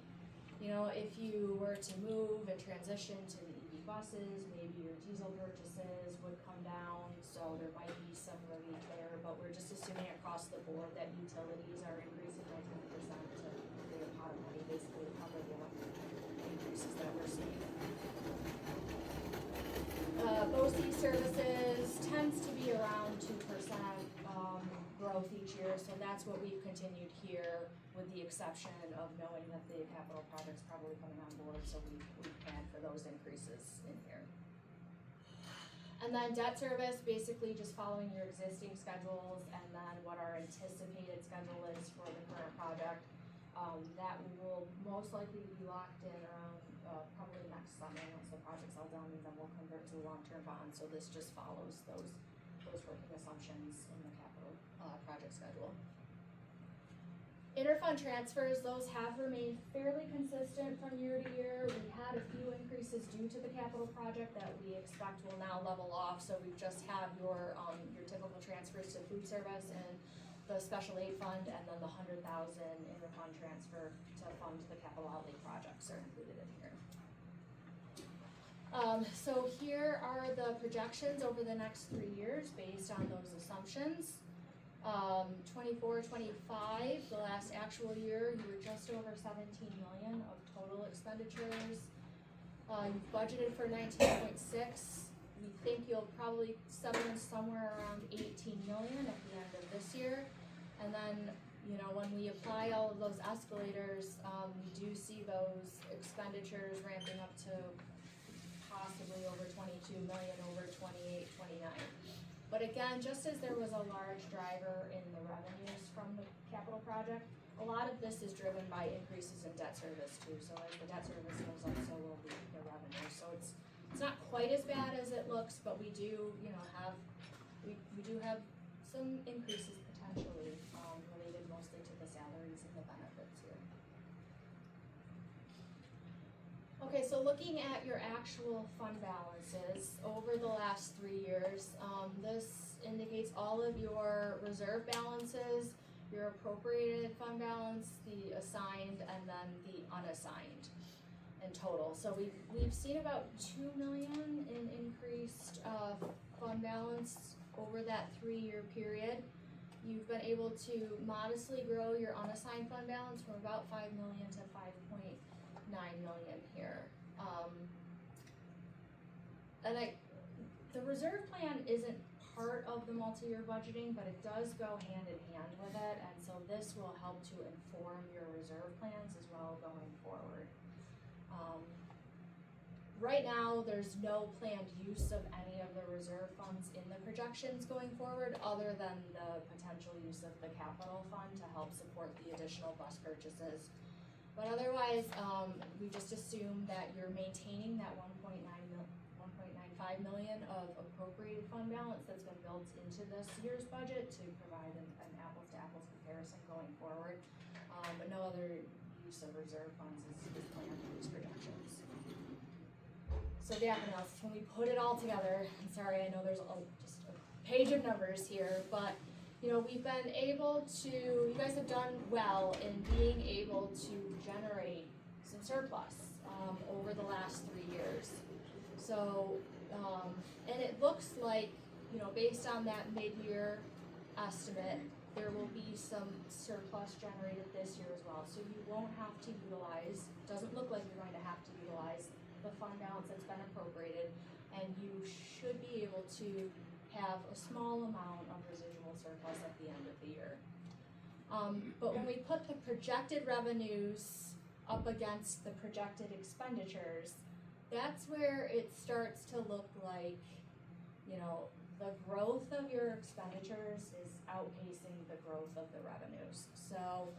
you know, if you were to move and transition to the EV buses, maybe your diesel purchases would come down, so there might be some relief there, but we're just assuming across the board that utilities are increasing by 10% to create a pot of money, basically to cover the increases that we're seeing. BOCE services tends to be around 2% growth each year, so that's what we've continued here, with the exception of knowing that the capital project's probably coming on board, so we planned for those increases in here. And then debt service, basically just following your existing schedules, and then what our anticipated schedule is for the current project. That will most likely be locked in around probably next summer once the project's all done, and then we'll convert to a long-term bond. So this just follows those working assumptions in the capital project schedule. Interfund transfers, those have remained fairly consistent from year to year. We had a few increases due to the capital project that we expect will now level off. So we just have your typical transfers to food service and the special aid fund, and then the 100,000 interfund transfer to fund the capital outlay projects are included in here. So here are the projections over the next 3 years based on those assumptions. 24-25, the last actual year, you were just over 17 million of total expenditures. You've budgeted for 19.6. We think you'll probably settle in somewhere around 18 million at the end of this year. And then, you know, when we apply all of those escalators, we do see those expenditures ramping up to possibly over 22 million over 28, 29. But again, just as there was a large driver in the revenues from the capital project, a lot of this is driven by increases in debt service too. So as the debt service goes up, so will the revenue. So it's not quite as bad as it looks, but we do, you know, we do have some increases potentially related mostly to the salaries and the benefits here. Okay, so looking at your actual fund balances over the last 3 years, this indicates all of your reserve balances, your appropriated fund balance, the assigned, and then the unassigned in total. So we've seen about 2 million in increased fund balance over that 3-year period. You've been able to modestly grow your unassigned fund balance from about 5 million to 5.9 million here. The reserve plan isn't part of the multi-year budgeting, but it does go hand in hand with it, and so this will help to inform your reserve plans as well going forward. Right now, there's no planned use of any of the reserve funds in the projections going forward, other than the potential use of the capital fund to help support the additional bus purchases. But otherwise, we just assume that you're maintaining that 1.95 million of appropriated fund balance that's been built into this year's budget to provide an apples-to-apples comparison going forward. But no other use of reserve funds is planned in these projections. So the analysis, when we put it all together, I'm sorry, I know there's just a page of numbers here, but you know, we've been able to, you guys have done well in being able to generate some surplus over the last 3 years. So, and it looks like, you know, based on that mid-year estimate, there will be some surplus generated this year as well. So you won't have to utilize, doesn't look like you're going to have to utilize the fund balance that's been appropriated. and you should be able to have a small amount of residual surplus at the end of the year. But when we put the projected revenues up against the projected expenditures, that's where it starts to look like, you know, the growth of your expenditures is outpacing the growth of the revenues. So,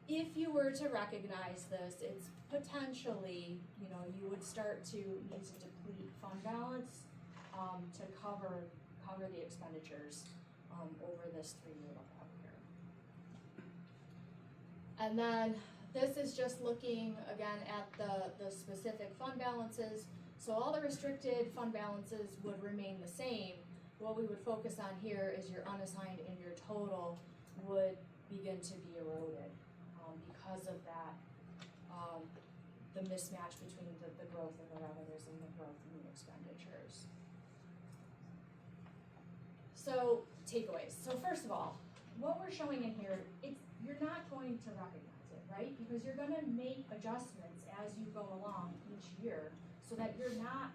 if you were to recognize this, it's potentially, you know, you would start to need to deplete fund balance, to cover the expenditures, over this 3-year lookout year. And then, this is just looking again at the specific fund balances. So all the restricted fund balances would remain the same. What we would focus on here is your unassigned and your total would begin to be eroded, because of that, the mismatch between the growth in the revenues and the growth in the expenditures. So takeaways. So first of all, what we're showing in here, you're not going to recognize it, right? Because you're gonna make adjustments as you go along each year so that you're not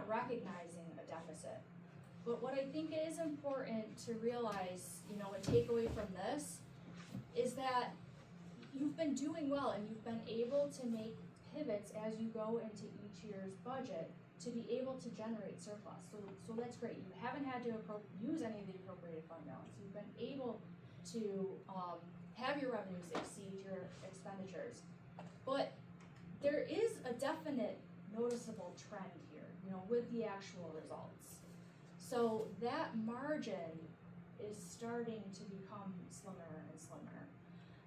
recognizing a deficit. But what I think is important to realize, you know, a takeaway from this is that you've been doing well and you've been able to make pivots as you go into each year's budget to be able to generate surplus. So that's great. You haven't had to use any of the appropriated fund balance. You've been able to have your revenues exceed your expenditures. But there is a definite noticeable trend here, you know, with the actual results. So that margin is starting to become slimmer and slimmer.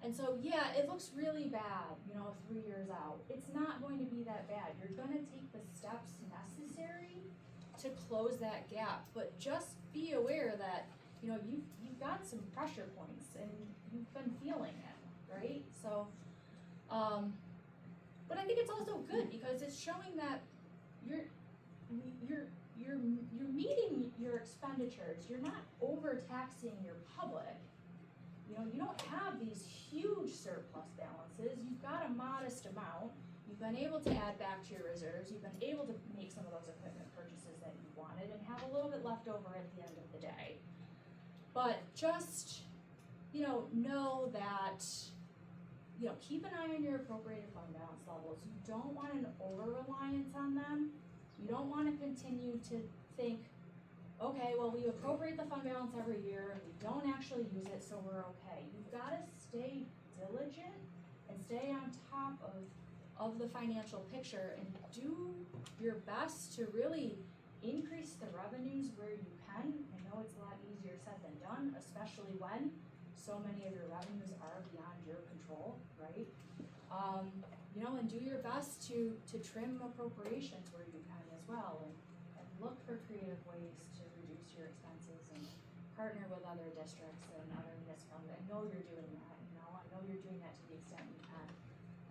And so, yeah, it looks really bad, you know, 3 years out. It's not going to be that bad. You're gonna take the steps necessary to close that gap, but just be aware that, you know, you've got some pressure points and you've been feeling it, right? So, but I think it's also good because it's showing that you're meeting your expenditures. You're not overtaxing your public. You know, you don't have these huge surplus balances. You've got a modest amount. You've been able to add back to your reserves. You've been able to make some of those equipment purchases that you wanted and have a little bit left over at the end of the day. But just, you know that, you know, keep an eye on your appropriated fund balance levels. You don't want an over-reliance on them. You don't want to continue to think, okay, well, we appropriate the fund balance every year and we don't actually use it, so we're okay. You've got to stay diligent and stay on top of the financial picture and do your best to really increase the revenues where you can. I know it's a lot easier said than done, especially when so many of your revenues are beyond your control, right? You know, and do your best to trim appropriations where you can as well, and look for creative ways to reduce your expenses and partner with other districts and other municipalities. I know you're doing that, you know, I know you're doing that to the extent you can.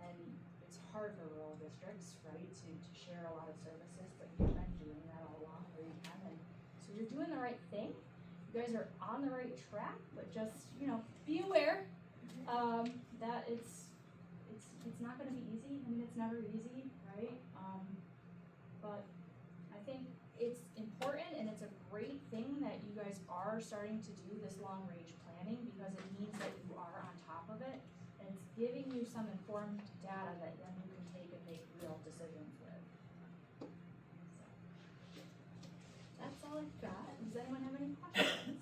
And it's hard for rural districts, right, to share a lot of services, but you've been doing that all along where you can. And so you're doing the right thing. You guys are on the right track, but just, you know, be aware that it's not gonna be easy. I mean, it's never easy, right? But I think it's important and it's a great thing that you guys are starting to do this long range planning because it means that you are on top of it and it's giving you some informed data that then you can take and make real decisions with. So, that's all I've got. Does anyone have any questions?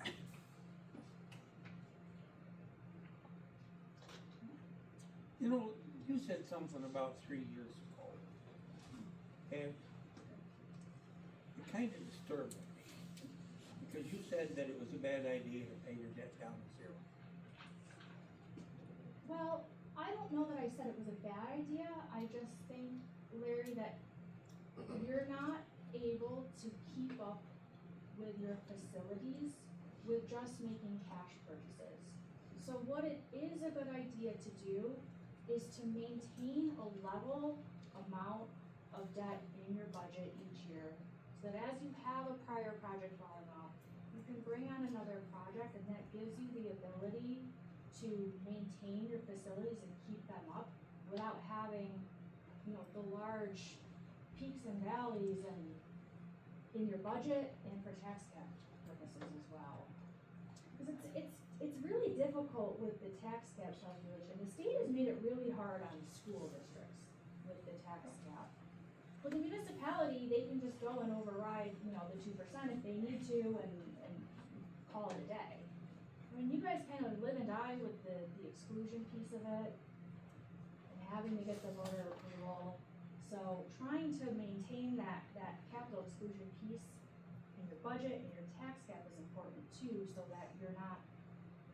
You know, you said something about 3 years ago, and it kind of disturbed me, because you said that it was a bad idea to pay your debt down to zero. Well, I don't know that I said it was a bad idea. I just think, Larry, that you're not able to keep up with your facilities with just making cash purchases. So what it is a good idea to do is to maintain a level amount of debt in your budget each year, so that as you have a prior project falling off, you can bring on another project, and that gives you the ability to maintain your facilities and keep them up without having, you know, the large peaks and valleys and in your budget and for tax cap purposes as well. Cause it's really difficult with the tax cap calculation. The state has made it really hard on school districts with the tax cap. With the municipality, they can just go and override, the 2% if they need to and call it a day. I mean, you guys kind of live and die with the exclusion piece of it and having to get the voter approval. So trying to maintain that capital exclusion piece in your budget and your tax cap is important too, so that you're not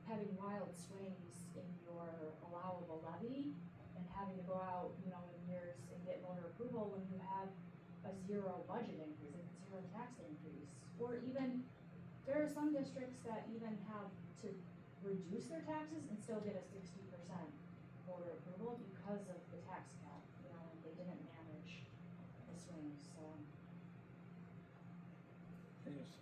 having wild swings in your allowable levy and having to go out, in years and get voter approval when you have a zero budget increase, a zero tax increase. Or even, there are some districts that even have to reduce their taxes and still get a 60% voter approval because of the tax cap, and they didn't manage the swings, so. And it's,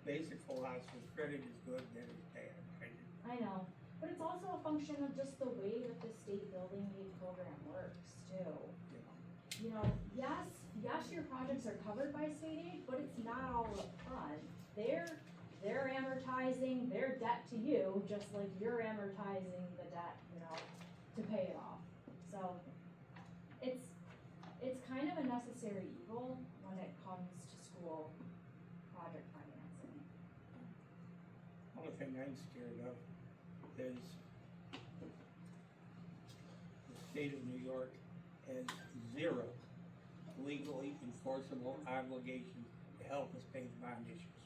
basic philosophy, credit is good, debt is bad, right? I know, but it's also a function of just the way that the state building aid program works too. Yes, your projects are covered by state aid, but it's not all upfront. They're amortizing their debt to you, just like you're amortizing the debt, to pay it off. So, it's kind of a necessary evil when it comes to school project financing. Only thing I'm scared of is the state of New York has zero legally enforceable obligation to help us pay the bond issues.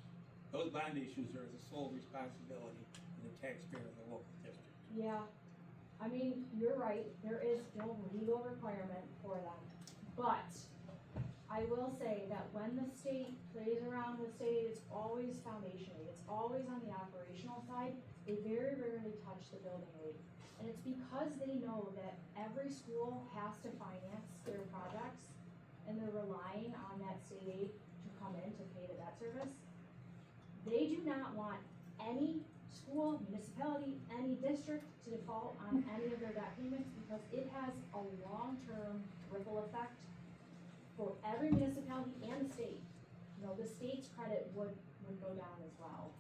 Those bond issues are the sole responsibility of the taxpayer of the local district. Yeah, I mean, you're right, there is still legal requirement for them, but I will say that when the state plays around with state, it's always foundation aid, it's always on the operational side, they very rarely touch the building aid. And it's because they know that every school has to finance their projects, and they're relying on that state aid to come in to pay the debt service. They do not want any school, municipality, any district to default on any of their debt payments because it has a long-term ripple effect for every municipality and the state. The state's credit would go down as well.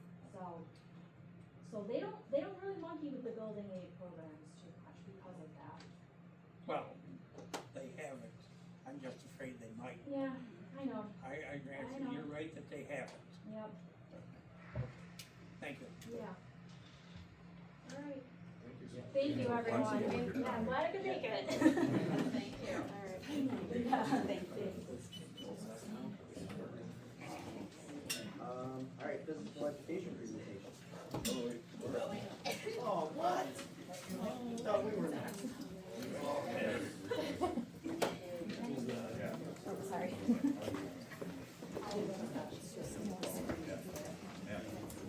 So they don't really monkey with the building aid programs too much because of that. Well, they haven't. I'm just afraid they might. Yeah, I know. I grant you, you're right that they haven't. Yep. Thank you. Yeah. All right. Thank you, everyone. Yeah, I'm glad I could make it. Thank you. All right. Yeah, thank you. All right, physical education presentation. Oh, what? No, we were not. Oh, sorry.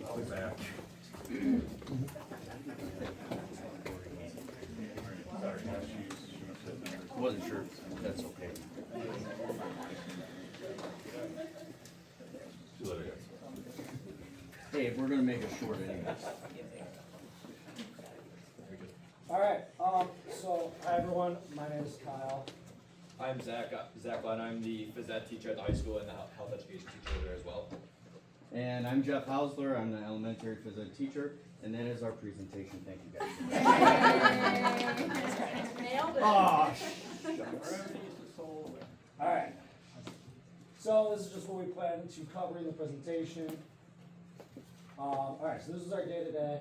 I'll be back. Wasn't sure, that's okay. Hey, we're gonna make it short anyways. All right, so, hi everyone, my name is Kyle. I'm Zach Lund. I'm the phys ed teacher at the high school and the health education teacher there as well. And I'm Jeff Hausler, I'm the elementary phys ed teacher, and that is our presentation, thank you guys. Nailed it. Oh, all right. So this is just what we plan to cover in the presentation. All right, so this is our day-to-day.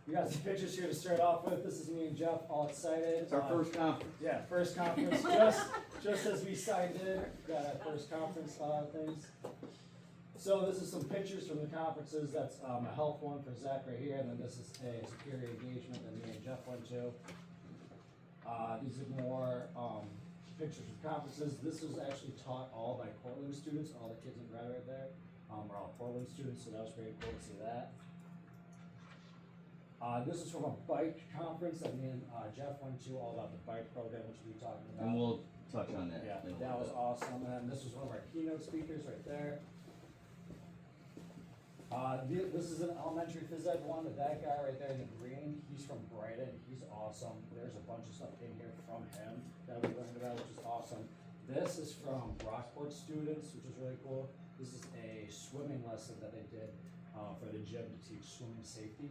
We got some pictures here to start off with. This is me and Jeff, all excited. It's our first conference. Yeah, first conference, just as we signed in, got our first conference things. So this is some pictures from the conferences. That's a health one for Zach right here, and then this is a security engagement that me and Jeff went to. These are more pictures from conferences. This was actually taught all by Portland students. All the kids in red right there are all Portland students, so that was very cool to see that. This is from a bike conference that me and Jeff went to, all about the bike program, which we talked about. And we'll touch on that. Yeah, in a that little was bit. awesome. And then this was one of our keynote speakers right there. This is an elementary phys ed one, that guy right there in the green, he's from Brighton, he's awesome. There's a bunch of stuff in here from him that we learned about, which is awesome. This is from Rockport students, which is really cool. This is a swimming lesson that they did for the gym to teach swimming safety.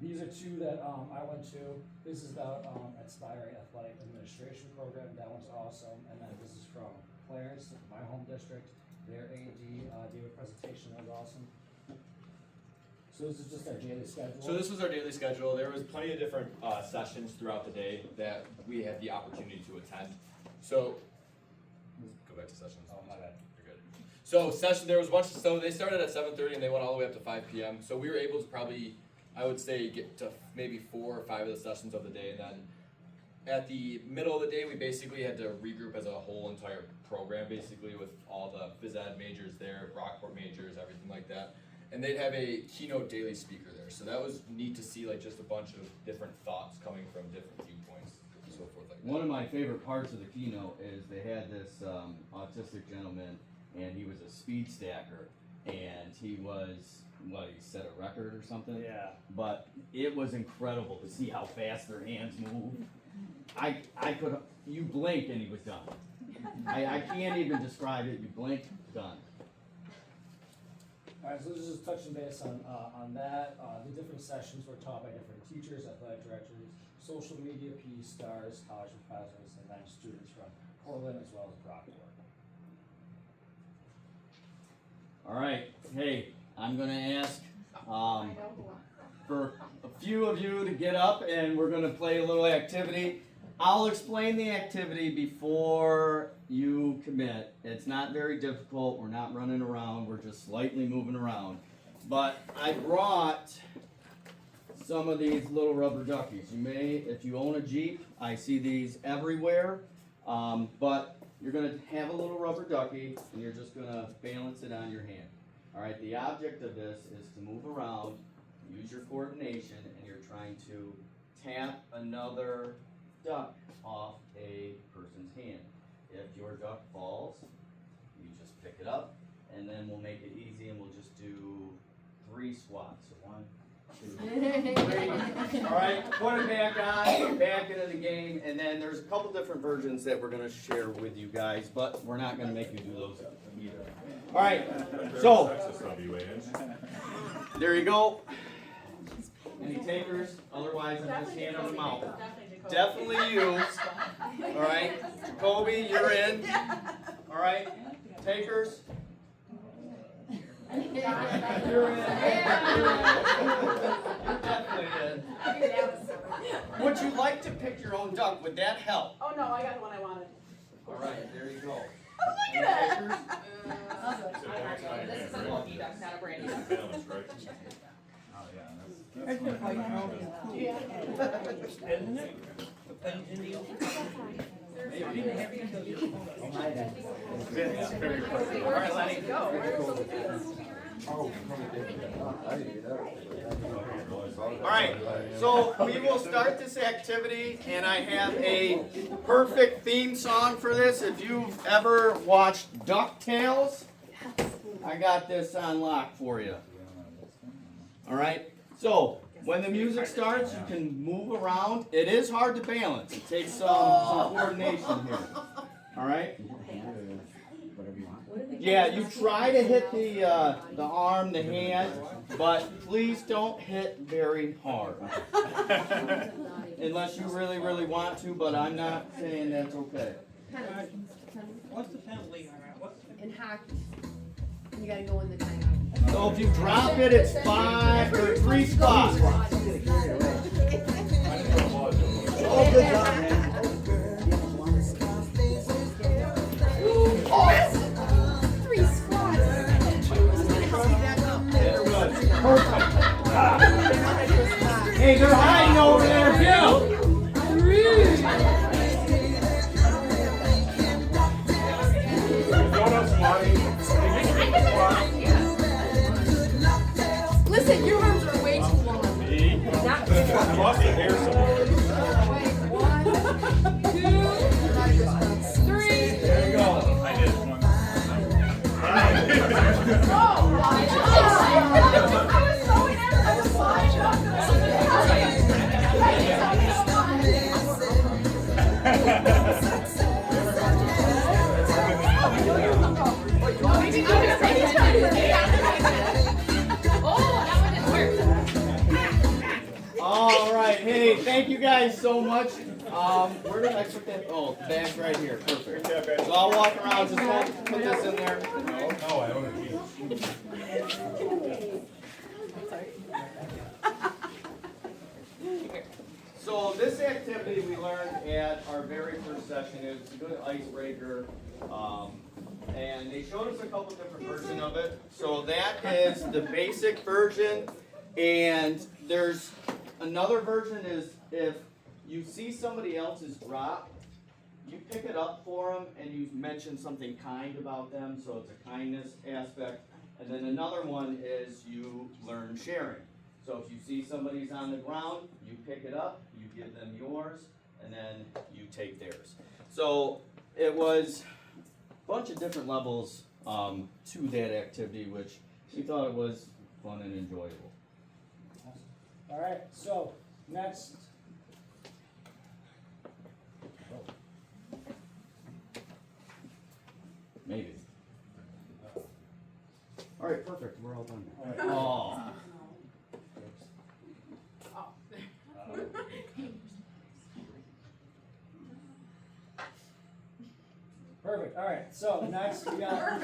These are two that I went to. This is the Aspiring Athletic Administration Program, that one's awesome. And then this is from Clarence, my home district. Their AD gave a presentation that was awesome. So this is just our daily schedule? So this was our daily schedule. There was plenty of different sessions throughout the day that we had the opportunity to attend. So, go back to sessions. Oh, my bad. You're good. So there was so they started at 7:30 and they went all the way up to 5 p.m. So we were able to probably, I would say, get to maybe 4 or 5 of the sessions of the day. And then at the middle of the day, we basically had to regroup as a whole entire program, basically with all the phys ed majors there, Rockport majors, everything like that. And they'd have a keynote daily speaker there. So that was neat to see, like, just a bunch of different thoughts coming from different viewpoints and so forth like that. One of my favorite parts of the keynote is they had this autistic gentleman, and he was a speed stacker, and he was, he set a record or something? Yeah. But it was incredible to see how fast their hands move. I could, you blink and he was done. I can't even describe it. You blink, done. All right, so this is just touching base on that. The different sessions were taught by different teachers, athletic directors, social media, PE stars, college professors, and then students from Portland as well as Rockport. All right, hey, I'm gonna ask for a few of you to get up and we're gonna play a little activity. I'll explain the activity before you commit. It's not very difficult, we're not running around, we're just slightly moving around. But I brought some of these little rubber duckies. You may, if you own a Jeep, I see these everywhere. But you're gonna have a little rubber ducky and you're just gonna balance it on your hand. All right, the object of this is to move around, use your coordination, and you're trying to tap another duck off a person's hand. If your duck falls, you just pick it up, and then we'll make it easy and we'll just do 3 squats. So 1, 2, 3. All right, put it back on, back into the game, and then there's a couple different versions that we're gonna share with you guys, but we're not gonna make you do those either. All right, so there you go. Any takers? Otherwise, I'm just handing them out. Definitely you. All right, Jacoby, you're in. All right, takers. You're in. You're definitely in. Would you like to pick your own duck? Would that help? Oh no, I got the one I wanted. All right, there you go. Oh, look at it! This is a lucky duck, not a brandy duck. That's just like isn't it? All right, Lenny. All right, so we will start this activity, and I have a perfect theme song for this. If you've ever watched DuckTales, I got this on lock for you. All right, so when the music starts, you can move around. It is hard to balance. It takes some coordination here. All right. Yeah, you try to hit the arm, the hand, but please don't hit very hard. Unless you really, really want to, but I'm not saying that's okay. What's the penalty on that? In hockey, you gotta go in the timeout. So if you drop it, it's 5 or 3 spots. Oh, good job, man. Perfect. Hey, they're hiding over there too. Listen, your arms are way too long. Not I lost the hair somewhere. Wait, 1, 2, 3. There you go. I did one. Oh, wow. Hey, thank you guys so much. Where did I put that? Oh, bag's right here. Perfect. So I'll walk around, just put this in there. No, I don't agree. So this activity we learned at our very first session. It was a good icebreaker. And they showed us a couple different versions of it. So that is the basic version. And there's another version is if you see somebody else's drop, you pick it up for them and you mention something kind about them. So it's a kindness aspect. And then another one is you learn sharing. So if you see somebody's on the ground, you pick it up, you give them yours, and then you take theirs. So it was a bunch of different levels to that activity, which we thought it was fun and enjoyable. All right, so next. Maybe. All right, perfect. We're all done. All right. Oh. Perfect. All right. So next we got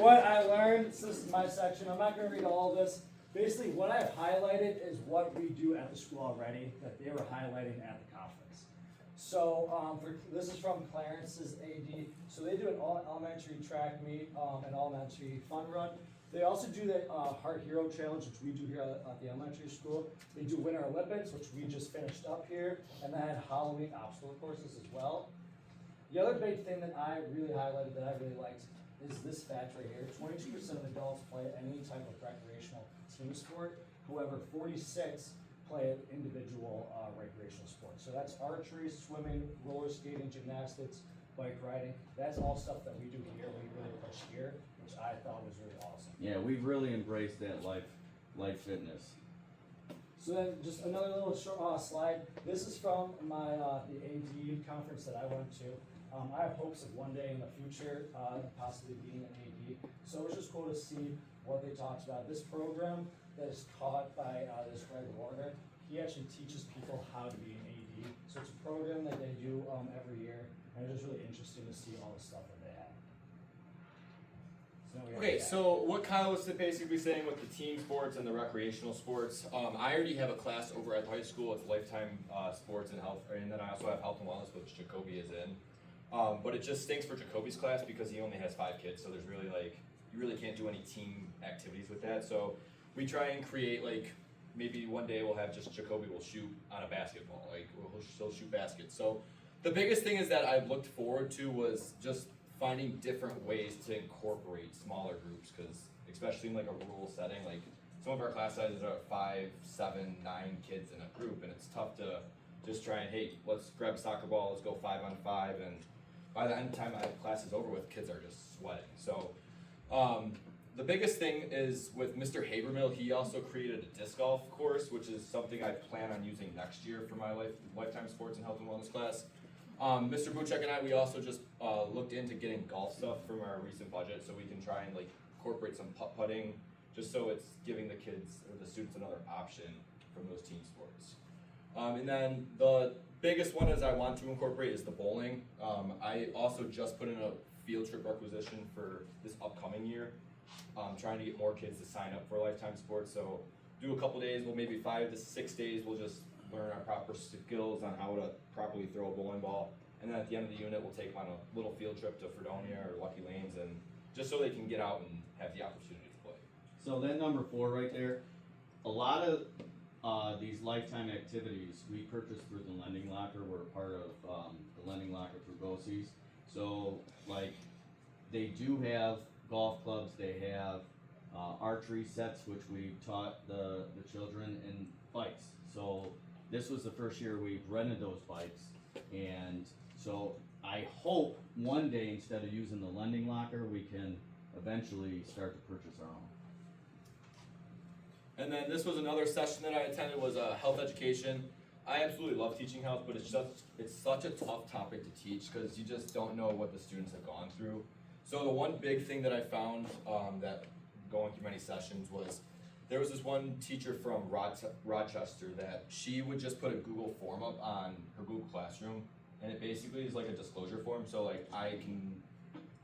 what I learned. This is my section. I'm not going to read all of this. Basically, what I've highlighted is what we do at the school already that they were highlighting at the conference. So this is from Clarence's AD. So they do an elementary track meet, an elementary fun run. They also do the Heart Hero Challenge, which we do here at the elementary school. They do Winter Olympics, which we just finished up here, and then Halloween obstacle courses as well. The other big thing that I really highlighted that I really liked is this fact right here. 22% of adults play any type of recreational team sport. However, 46 play an individual recreational sport. So that's archery, swimming, roller skating, gymnastics, bike riding. That's all stuff that we do here. We really push here, which I thought was really awesome. Yeah, we've really embraced that life fitness. So then, just another little short slide. This is from my the AD conference that I went to. I have hopes of one day in the future possibly being an AD. So it was just cool to see what they talked about. This program that is taught by this Greg Warner, he actually teaches people how to be an AD. So it's a program that they do every year, and it's just really interesting to see all the stuff that they have. Okay, so what Kyle was basically saying with the team sports and the recreational sports, I already have a class over at the high school. It's lifetime sports and health, and then I also have health and wellness, which Jacoby is in. But it just stinks for Jacoby's class because he only has 5 kids, so there's really you really can't do any team activities with that. So we try and create maybe one day we'll have just Jacoby will shoot on a basketball, he'll shoot baskets. So the biggest thing is that I looked forward to was just finding different ways to incorporate smaller groups, because especially in a rural setting, some of our class sizes are 5, 7, 9 kids in a group, and it's tough to just try and, hey, let's grab a soccer ball, let's go 5-on-5, and by the end of the time class is over with, kids are just sweating. So the biggest thing is with Mr. Habermill, he also created a disc golf course, which is something I plan on using next year for my lifetime sports and health and wellness class. Mr. Buchek and I, we also just looked into getting golf stuff from our recent budget, so we can try and incorporate some putt-putting, just so it's giving the kids or the students another option from those team sports. And then the biggest one is I want to incorporate is the bowling. I also just put in a field trip requisition for this upcoming year, trying to get more kids to sign up for lifetime sports. So do a couple days, well maybe 5 to 6 days, we'll just learn our proper skills on how to properly throw a bowling ball. And then at the end of the unit, we'll take them on a little field trip to Fredonia or Lucky Lanes, and just so they can get out and have the opportunity to play. So that number 4 right there, a lot of these lifetime activities we purchased through the lending locker. We're a part of the lending locker through BOCES. So they do have golf clubs, they have archery sets, which we taught the children, and bikes. So this was the first year we've rented those bikes, and so I hope one day instead of using the lending locker, we can eventually start to purchase our own. And then this was another session that I attended, was health education. I absolutely love teaching health, but it's such a tough topic to teach because you just don't know what the students have gone through. So the one big thing that I found that going through many sessions was there was this one teacher from Rochester that she would just put a Google form up on her Google Classroom, and it basically is like a disclosure form, so like I can,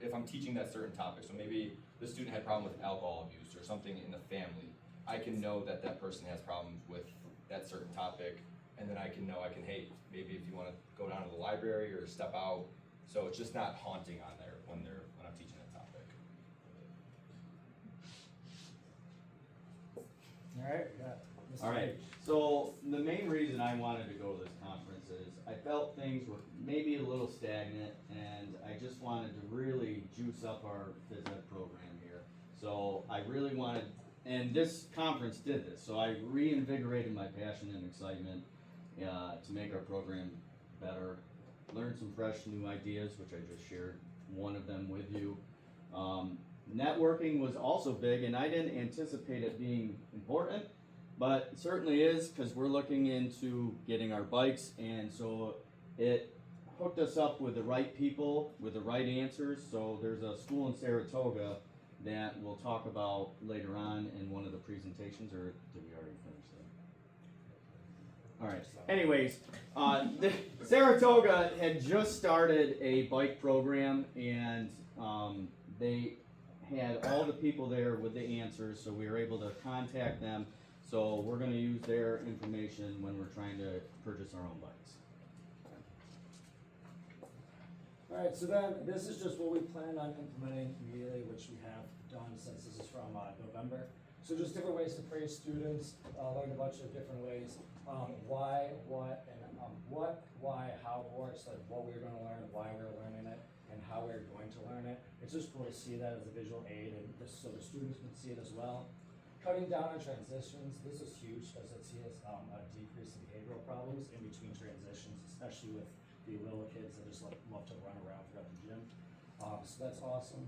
if I'm teaching that certain topic, so maybe the student had a problem with alcohol abuse or something in the family, I can know that that person has problems with that certain topic, and then I can know, hey, maybe if you wanna go down to the library or step out, so it's just not haunting on there when I'm teaching that topic. Alright, we got Mr. Alright, H. so the main reason I wanted to go to this conference is I felt things were maybe a little stagnant, and I just wanted to really juice up our phys ed program here. So I really wanted, and this conference did this, so I reinvigorated my passion and excitement to make our program better, learn some fresh new ideas, which I just shared one of them with you. Networking was also big, and I didn't anticipate it being important, but it certainly is, because we're looking into getting our bikes, and so it hooked us up with the right people, with the right answers. So there's a school in Saratoga that we'll talk about later on in one of the presentations, or did we already finish that? Alright, anyways, Saratoga had just started a bike program, and they had all the people there with the answers, so we were able to contact them. So we're gonna use their information when we're trying to purchase our own bikes. Alright, so then, this is just what we plan on implementing immediately, which we have done since this is from November. So just different ways to praise students, learn a bunch of different ways. Why, what, and what, why, how works, like what we're gonna learn, why we're learning it, and how we're going to learn it. It's just cool to see that as a visual aid, and just so the students can see it as well. Cutting down on transitions, this is huge, because it sees a decrease in behavioral problems in between transitions, especially with the little kids that just love to run around throughout the gym. So that's awesome.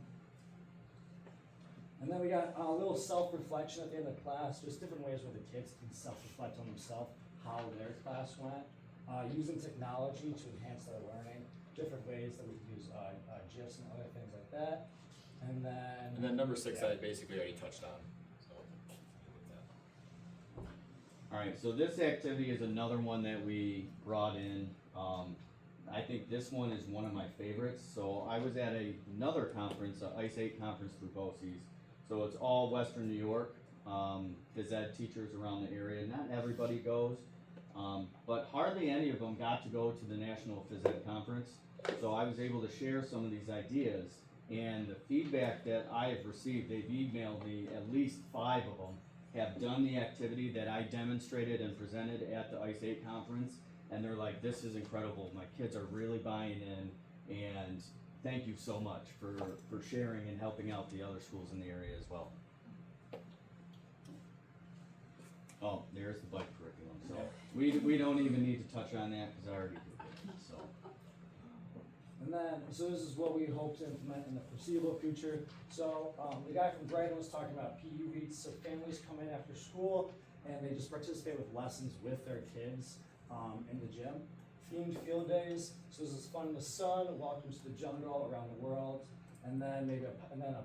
And then we got a little self-reflection at the end of class, just different ways where the kids can self-reflect on themselves, how their class went. Using technology to enhance their learning, different ways that we can use GIFs and other things like that. And then number 6 I basically already touched on. Alright, so this activity is another one that we brought in. I think this one is one of my favorites. So I was at another conference, ICE 8 conference through BOCES. So it's all Western New York, phys ed teachers around the area. Not everybody goes, but hardly any of them got to go to the National Phys Ed Conference. So I was able to share some of these ideas, and the feedback that I have received, they've emailed me, at least 5 of them have done the activity that I demonstrated and presented at the ICE 8 conference, and they're like, this is incredible, my kids are really buying in, and thank you so much for sharing and helping out the other schools in the area as well. Oh, there's the bike curriculum, so we don't even need to touch on that, because I already did it, so. And then, so this is what we hope to implement in the foreseeable future. So the guy from Brighton was talking about PE weeks. So families come in after school and they just participate with lessons with their kids in the gym. Themed field days. So this is fun in the sun. Welcome to the jungle around the world. And then maybe a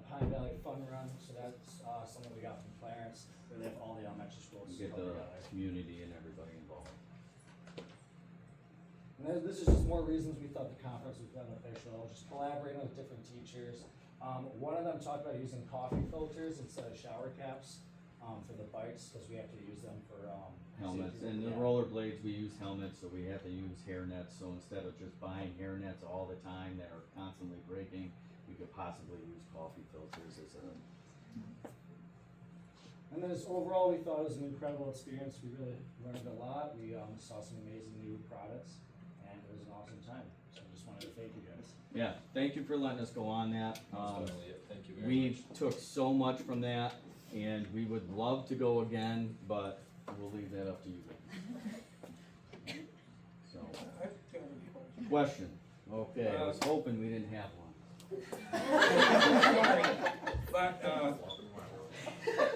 Pine Valley fun run. So that's something we got from Clarence, where they have all the elementary schools. Get the community and everybody involved. And this is just more reasons we thought the conference was beneficial, just collaborating with different teachers. One of them talked about using coffee filters instead of shower caps for the bikes, because we have to use them for helmets. safety. And the rollerblades, we use helmets, so we have to use hair nets. So instead of just buying hair nets all the time that are constantly breaking, we could possibly use coffee filters as a... And then overall, we thought it was an incredible experience. We really learned a lot. We saw some amazing new products. And it was an awesome time. So I just wanted to thank you guys. Yeah, thank you for letting us go on that. Thank you very much. We took so much from that, and we would love to go again, but we'll leave that up to you guys. So, question. Okay, I was hoping we didn't have one. But,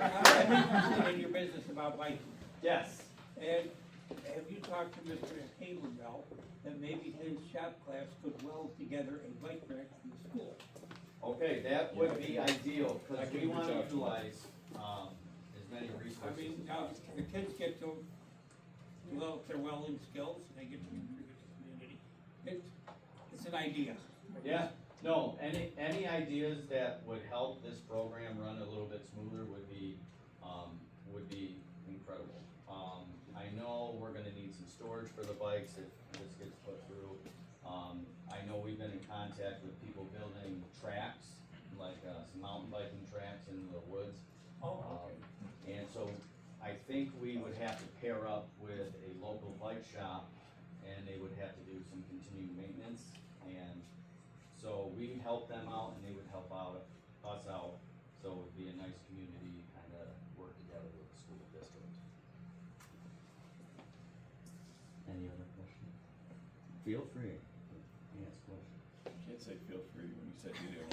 I'm interested in your business about bikes. Yes. And have you talked to Mr. Haberveld that maybe his shop class could weld together a bike rack in the school? Okay, that would be ideal, because we want to utilize his many I resources. mean, as now possible. the kids get to develop their welding skills, and they get to contribute to the community. It's an idea. Yeah, no, any ideas that would help this program run a little bit smoother would be incredible. I know we're gonna need some storage for the bikes if this gets put through. I know we've been in contact with people building tracks, like, some mountain biking tracks in the woods. And so I think we would have to pair up with a local bike shop, and they would have to do some continuing maintenance. And so we help them out, and they would help us out, so it would be a nice community kind of work together with the school district. Any other questions? Feel free to ask questions. Can't say feel free when you said you didn't.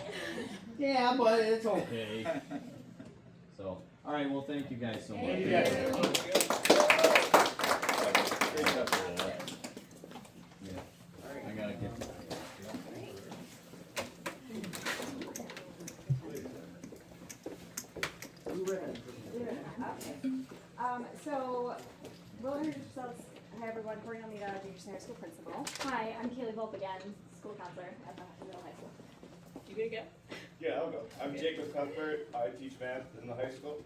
Yeah, but it's okay. So, all right, well, thank you guys so much. Thank you. Great job. Yeah, I gotta get. So, we'll introduce ourselves. Hi everyone, Corinne Almeida, Junior Center School Principal. Hi, I'm Kaylee Volpe again, school counselor at the middle high school. You gonna go? Yeah, I'll go. I'm Jacob Cuthbert. I teach math in the high school.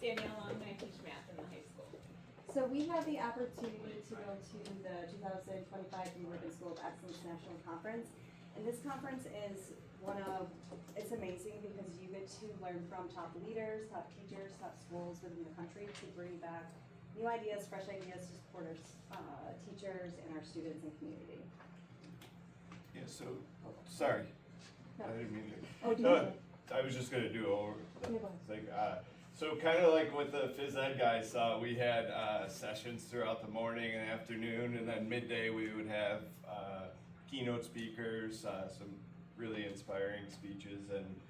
Danielle Long, I teach math in the high school. So we have the opportunity to go to the 2025 Blue Ribbon School of Excellence National Conference. And this conference is it's amazing because you get to learn from top leaders, top teachers, top schools within the country to bring back new ideas, fresh ideas to support our teachers and our students and community. Yeah, so, sorry. No. I didn't mean to. Oh, do you No, have it? I was just gonna do over the Yeah, go ahead. thing. So kind of like with the phys ed guys, we had sessions throughout the morning and afternoon, and then midday we would have keynote speakers, some really inspiring speeches, and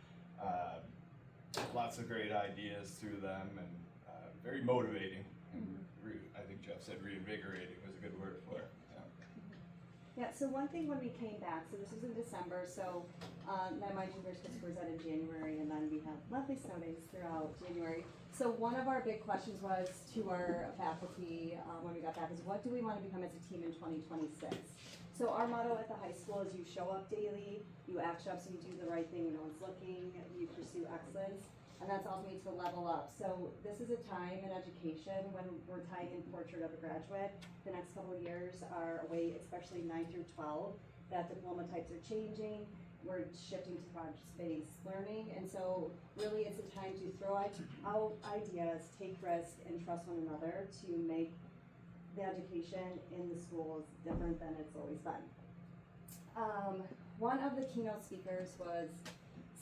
lots of great ideas through them, and very motivating. And I think Jeff said reinvigorating was a good word for it. Yeah, so one thing when we came back, so this was in December, so then my junior school was out in January, and then we have lovely snow days throughout January. So one of our big questions was to our faculty when we got back is what do we want to become as a team in 2026? So our motto at the high school is you show up daily, you act up so you do the right thing when no one's looking, you pursue excellence, and that's ultimately to level up. So this is a time in education when we're tying in portrait of a graduate. The next couple of years are a way, especially 9 through 12, that diploma types are changing. We're shifting to project-based learning, and so really it's a time to throw out ideas, take risks, and trust one another to make the education in the schools different than it's always been. One of the keynote speakers was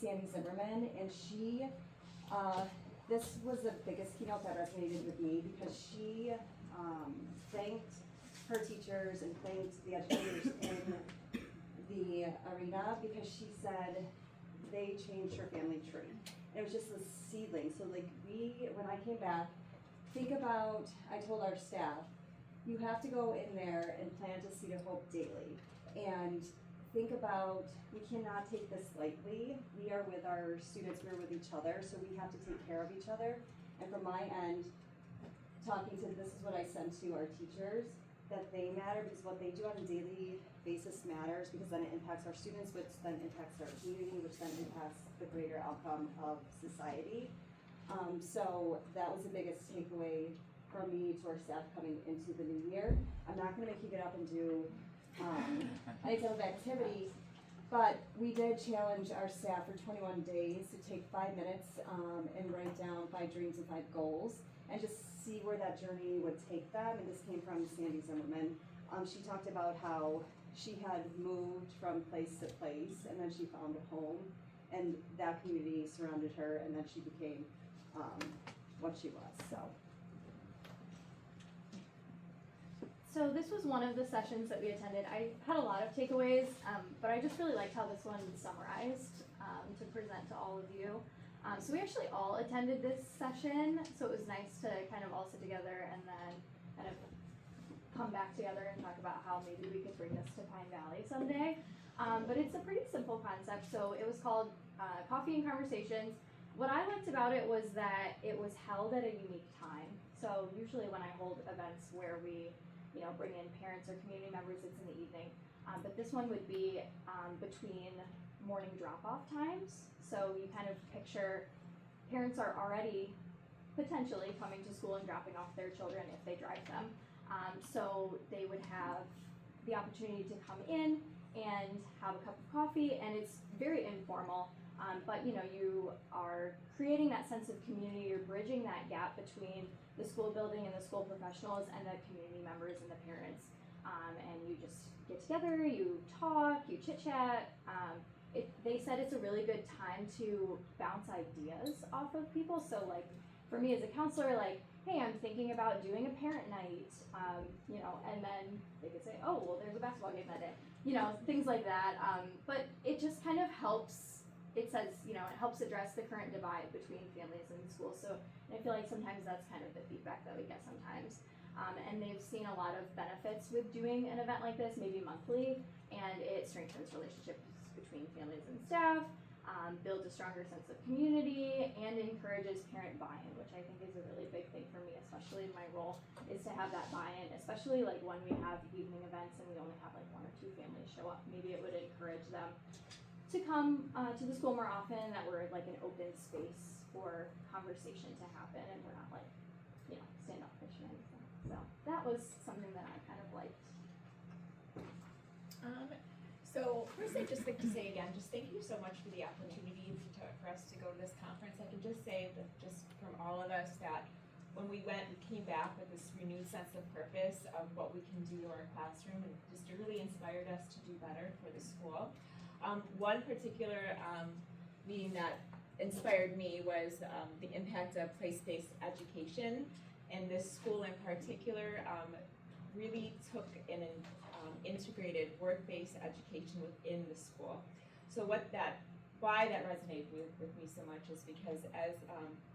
Sandy Zimmerman, and she, this was the biggest keynote that resonated with me because she thanked her teachers and thanked the educators in the arena because she said they changed her family tree. And it was just a seedling. So like when I came back, think about, I told our staff, you have to go in there and plant a seed of hope daily. And think about, we cannot take this lightly. We are with our students, we're with each other, so we have to take care of each other. And from my end, this is what I send to our teachers, that they matter because what they do on a daily basis matters because then it impacts our students, which then impacts our community, which then impacts the greater outcome of society. So that was the biggest takeaway from me to our staff coming into the new year. I'm not gonna make you get up and do any type of activity, but we did challenge our staff for 21 days to take 5 minutes and write down 5 dreams and 5 goals and just see where that journey would take them. And this came from Sandy Zimmerman. She talked about how she had moved from place to place and then she found a home and that community surrounded her and then she became what she was, So this was one of the sessions that we attended. I had a lot of takeaways, but I just really liked how this one summarized to present to all of you. So we actually all attended this session, so it was nice to kind of all sit together and then kind of come back together and talk about how maybe we could bring this to Pine Valley someday. But it's a pretty simple concept. So it was called Coffee and Conversations, what I liked about it was that it was held at a unique time. So usually when I hold events where we, bring in parents or community members, it's in the evening. But this one would be between morning drop-off times. So you kind of picture parents are already potentially coming to school and dropping off their children if they drive them. So they would have the opportunity to come in and have a cup of coffee, and it's very informal. But you are creating that sense of community. You're bridging that gap between the school building and the school professionals and the community members and the parents. And you just get together, you talk, you chit chat. They said it's a really good time to bounce ideas off of people. So like for me as a counselor, like, hey, I'm thinking about doing a parent night, and then they could say, oh, well, there's a basketball game that day, things like that. But it just kind of helps. It says, it helps address the current divide between families and schools. So I feel like sometimes that's kind of the feedback that we get sometimes. And they've seen a lot of benefits with doing an event like this, maybe monthly, and it strengthens relationships between families and staff, builds a stronger sense of community, and encourages parent buy-in, which I think is a really big thing for me, especially in my role, is to have that buy-in, especially like when we have evening events and we only have like 1 or 2 families show up. Maybe it would encourage them to come to the school more often, that we're like an open space for conversation to happen and we're not like, standoffish or anything. So that was something that I kind of liked. So first I'd just like to say again, just thank you so much for the opportunity for us to go to this conference. I can just say that just from all of us that when we went, we came back with this renewed sense of purpose of what we can do to our classroom, and just really inspired us to do better for the school. One particular meeting that inspired me was the impact of place-based education, and this school in particular really took an integrated work-based education within the school. So why that resonated with me so much is because, as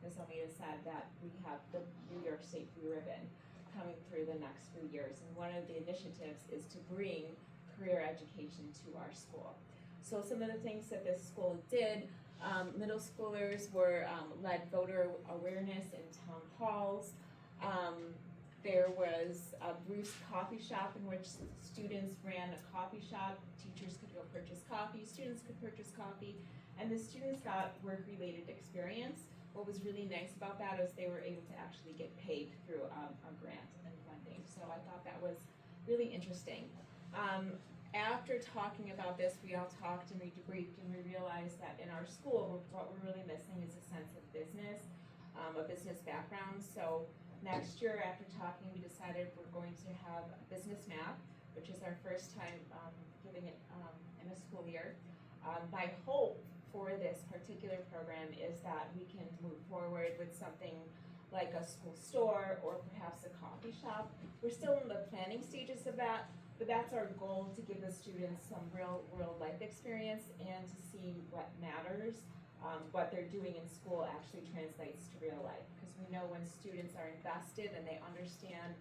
Ms. Almeida said, that we have the New York State Blue Ribbon coming through the next few years, and one of the initiatives is to bring career education to our school. So some of the things that this school did, middle schoolers were led voter awareness in town halls. There was a Bruce coffee shop in which students ran a coffee shop. Teachers could go purchase coffee, students could purchase coffee, and the students got work-related experience. What was really nice about that is they were able to actually get paid through a grant and funding. So I thought that was really interesting. After talking about this, we all talked and we debriefed, and we realized that in our school, what we're really missing is a sense of business, a business background. So next year, after talking, we decided we're going to have a business map, which is our first time giving it in a school year. My hope for this particular program is that we can move forward with something like a school store or perhaps a coffee shop. We're still in the planning stages of that, but that's our goal, to give the students some real world life experience and to see what matters. What they're doing in school actually translates to real life, because we know when students are invested and they understand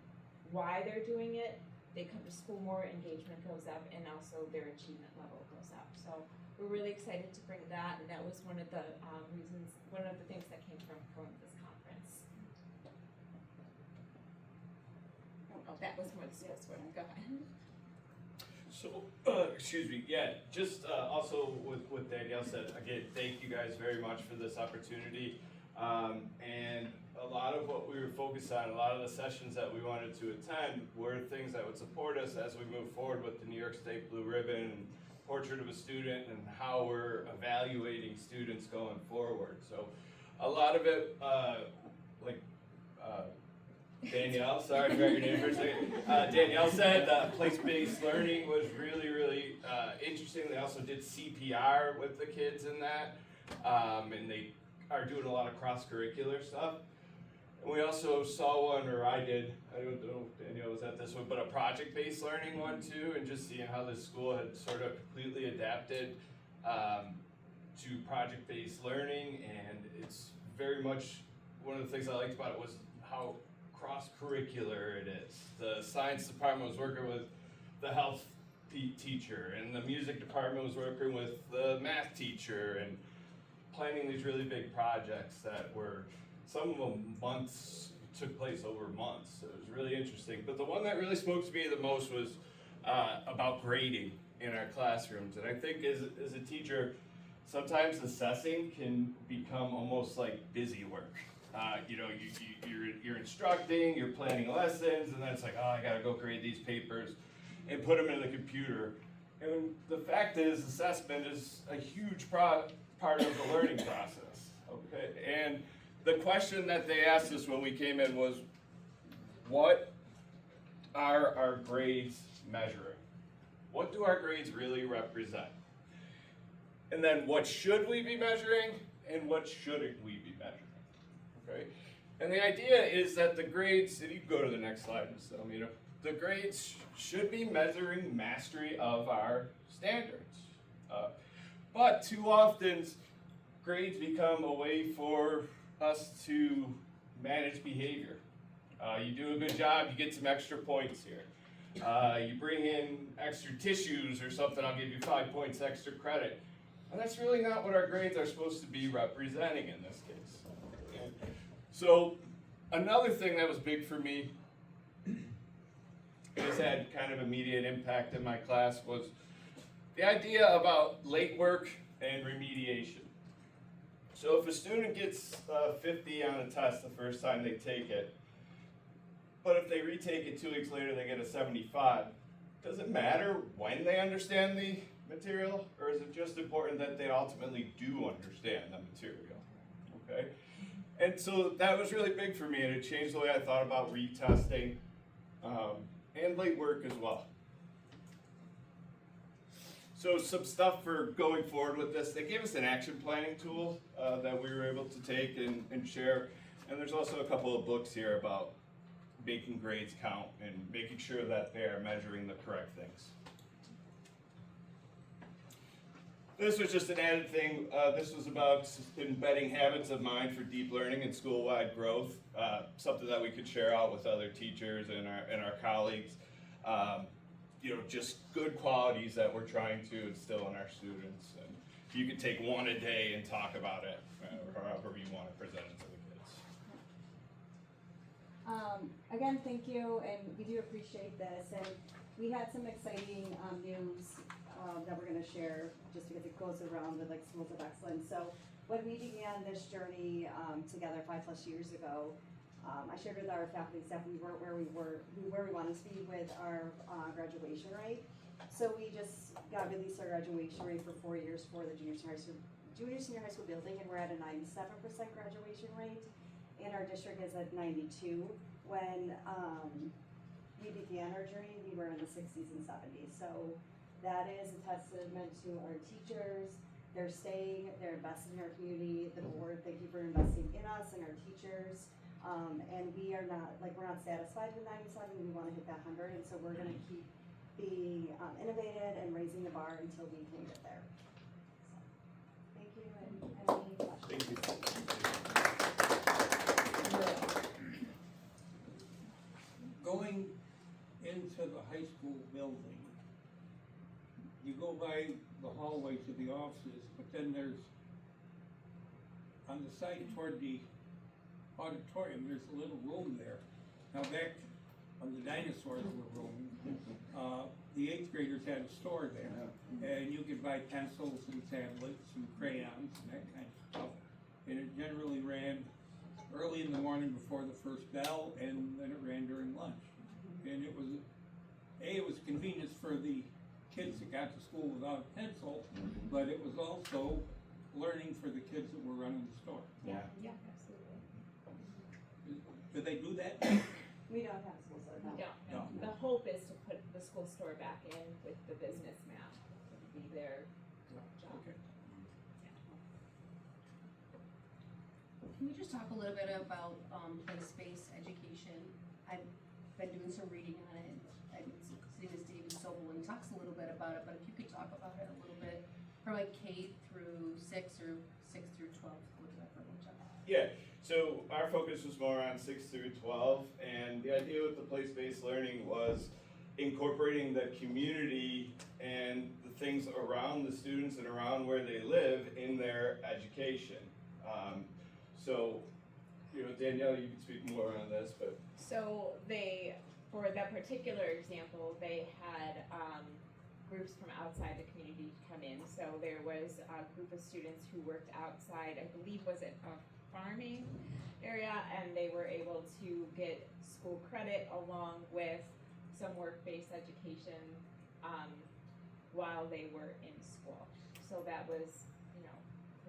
why they're doing it, they come to school more, engagement goes up, and also their achievement level goes up. So we're really excited to bring that, and that was one of the reasons, one of the things that came from this conference. Oh, that was more the sales one. Go ahead. So, excuse me, yeah, just also with what Danielle said, again, thank you guys very much for this opportunity. And a lot of what we were focused on, a lot of the sessions that we wanted to attend were things that would support us as we move forward with the New York State Blue Ribbon, and Portrait of a Student, and how we're evaluating students going forward. So a lot of it, Danielle, sorry, I forgot your name for a second. Danielle said place-based learning was really, really interesting. They also did CPR with the kids in that, and they are doing a lot of cross-curricular stuff. And we also saw one, or I don't know if Danielle was at this one, but a project-based learning one too, and just seeing how the school had sort of completely adapted to project-based learning, and it's very much, one of the things I liked about it was how cross-curricular it is. The science department was working with the health teacher, and the music department was working with the math teacher, and planning these really big projects that were, some of them months, took place over months. It was really interesting. But the one that really spoke to me the most was about grading in our classrooms. And I think as a teacher, sometimes assessing can become almost like busy work. You know, you're instructing, you're planning lessons, and then it's like, oh, I gotta go grade these papers and put them in the computer. And the fact is, assessment is a huge part of the learning process, okay? And the question that they asked us when we came in was, what are our grades measuring? What do our grades really represent? And then what should we be measuring and what shouldn't we be measuring? Okay? And the idea is that the grades, if you go to the next slide, Ms. Almeida, the grades should be measuring mastery of our standards. But too often, grades become a way for us to manage behavior. You do a good job, you get some extra points here. You bring in extra tissues or something, I'll give you 5 points extra credit. And that's really not what our grades are supposed to be representing in this case. Okay? So another thing that was big for me, it has had kind of immediate impact in my class, was the idea about late work and remediation. So if a student gets 50 on a test the first time they take it, but if they retake it 2 weeks later they get a 75, does it matter when they understand the material, or is it just important that they ultimately do understand the material? Okay? And so that was really big for me, and it changed the way I thought about retesting and late work as well. So some stuff for going forward with this. They gave us an action planning tool that we were able to take and share. And there's also a couple of books here about making grades count and making sure that they are measuring the correct things. This was just an added thing. This was about embedding habits of mind for deep learning and school-wide growth. Something that we could share out with other teachers and our colleagues. You know, just good qualities that we're trying to instill in our students. And you could take one a day and talk about it, or however you want to present it to the kids. Again, thank you, and we do appreciate this. And we had some exciting news that we're going to share, just because it goes around with like schools of excellence. So when we began this journey together 5+ years ago, I shared with our faculty and staff we weren't where we wanted to be with our graduation rate. So we just released our graduation rate for 4 years for the junior senior high school building, and we're at a 97% graduation rate, and our district is at 92. When we began our journey, we were in the 60s and 70s. So that is a testament to our teachers. They're staying, they're investing in our community. The board, thank you for investing in us and our teachers. And we are not, we're not satisfied with 97, we want to hit that 100, and so we're going to keep being innovative and raising the bar until we can get there. So, thank you, and any questions? Thank you. Going into the high school building, you go by the hallway to the offices, but then there's, on the side toward the auditorium, there's a little room there. Now back when the dinosaurs were roaming, the 8th graders had a store there, and you could buy pencils and tablets and crayons and that kind of stuff. And it generally ran early in the morning before the first bell, and then it ran during lunch. And it was convenience for the kids that got to school without a pencil, but it was also learning for the kids that were running the store. Yeah, absolutely. Do they do that? We don't have school store now. No. The hope is to put the school store back in with the business map, be their job. Okay. Can we just talk a little bit about place-based education? I've been doing some reading on it. I've been sitting with David Sobel, and he talks a little bit about it, but if you could talk about it a little bit for like K through 6 or 6 through 12, whatever. Yeah, so our focus was more on 6 through 12, and the idea with the place-based learning was incorporating the community and the things around the students and around where they live in their education. So, you know, Danielle, you can speak more on this, but. So they, for that particular example, they had groups from outside the community come in. So there was a group of students who worked outside, I believe was it a farming area, and they were able to get school credit along with some work-based education while they were in school. So that was, you know,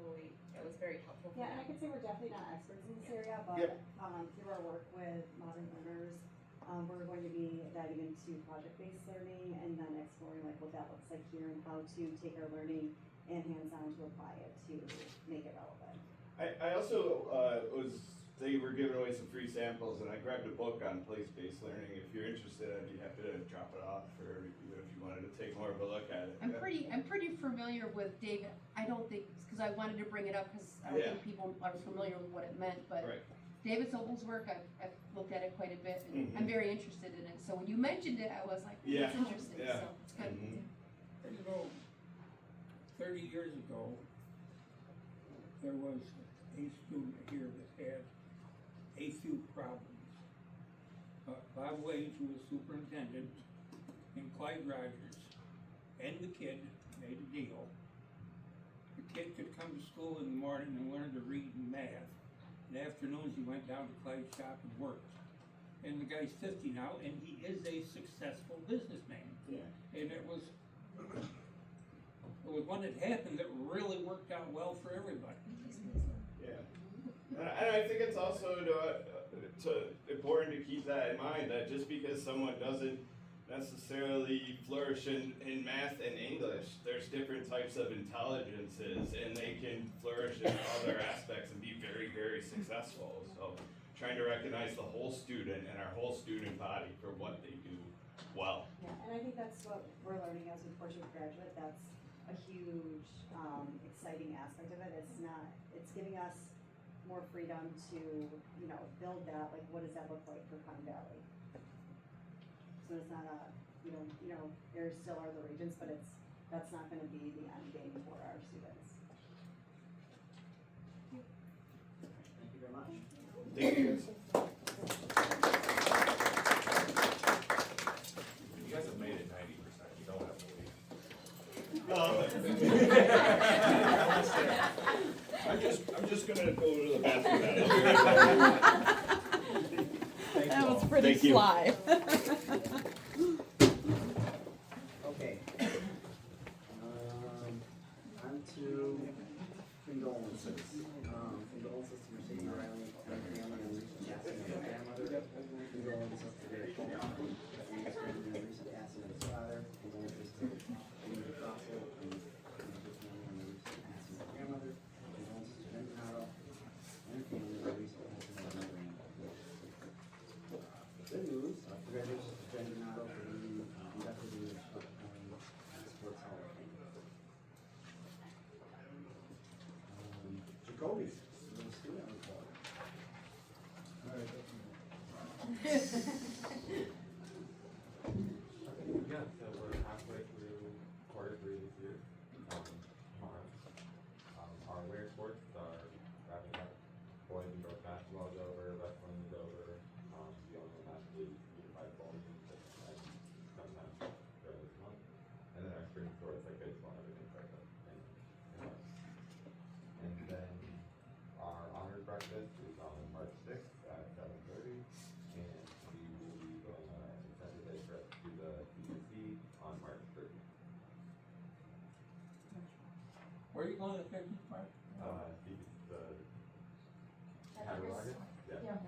really, it was very helpful for Yeah, and I them. could say we're definitely not experts in this area, but through our work with modern learners, we're going to be diving into project-based learning and then exploring like what that looks like here and how to take our learning and hands-on to apply it to make it relevant. I also they were giving away some free samples, and I grabbed a book on place-based learning. If you're interested, I'd be happy to drop it off for you if you wanted to take more of a look at it. I'm pretty familiar with David. I don't think, because I wanted to bring it up because I don't think people are familiar with what it meant, but David Sobel's work, I've looked at it quite a bit, and I'm very interested in it. So when you mentioned it, I was like, that's interesting. So it's good. You know, 30 years ago, there was a student here that had a few problems. Bob Wade, who was superintendent, and Clyde Rogers, and the kid made a deal. The kid could come to school in the morning and learn to read and math. In the afternoons, he went down to Clyde's shop and worked. And the guy's 50 now, and he is a successful businessman. Yeah. And it was when it happened that really worked out well for everybody. Yeah. And I think it's also important to keep that in mind, that just because someone doesn't necessarily flourish in math and English, there's different types of intelligences, and they can flourish in other aspects and be very, very successful. So trying to recognize the whole student and our whole student body for what they do well. Yeah, and I think that's what we're learning as we pursue graduate. That's a huge, exciting aspect of it. It's giving us more freedom to, you know, build that, like, what does that look like for Pine Valley? So it's not there still are the regions, but that's not gonna be the end game for our students. Thank you very much. Thank you. You guys have made it 90%. You don't have to leave. I'm just gonna go to the bathroom now. That was pretty sly. Okay. On to condolences. Condolences to Mercedes Riley, her family, and recent passing of her grandmother. Condolences to Rick Coleman, experiencing the recent passing of his father. Condolences to David Crossell and his family on the recent passing of her grandmother. Condolences to Ben Donato and her family on the recent passing of her mother. Good news, congratulations to Ben Donato for being inducted into the Sports Hall of Fame. Jacoby, the student report. Yeah, so we're halfway through quarter 3 this year. Our winter sports are wrapping up. Boys and girls basketball is over, wrestling is over. The only one left is unified bowling and sometimes during this month. And then our spring sports like baseball and everything starts up in March. And then our honors breakfast is on March 6th at 7:30. And we will be going on our extended day trip to the CSD on March 30th. Where are you going to the 15th, Mark?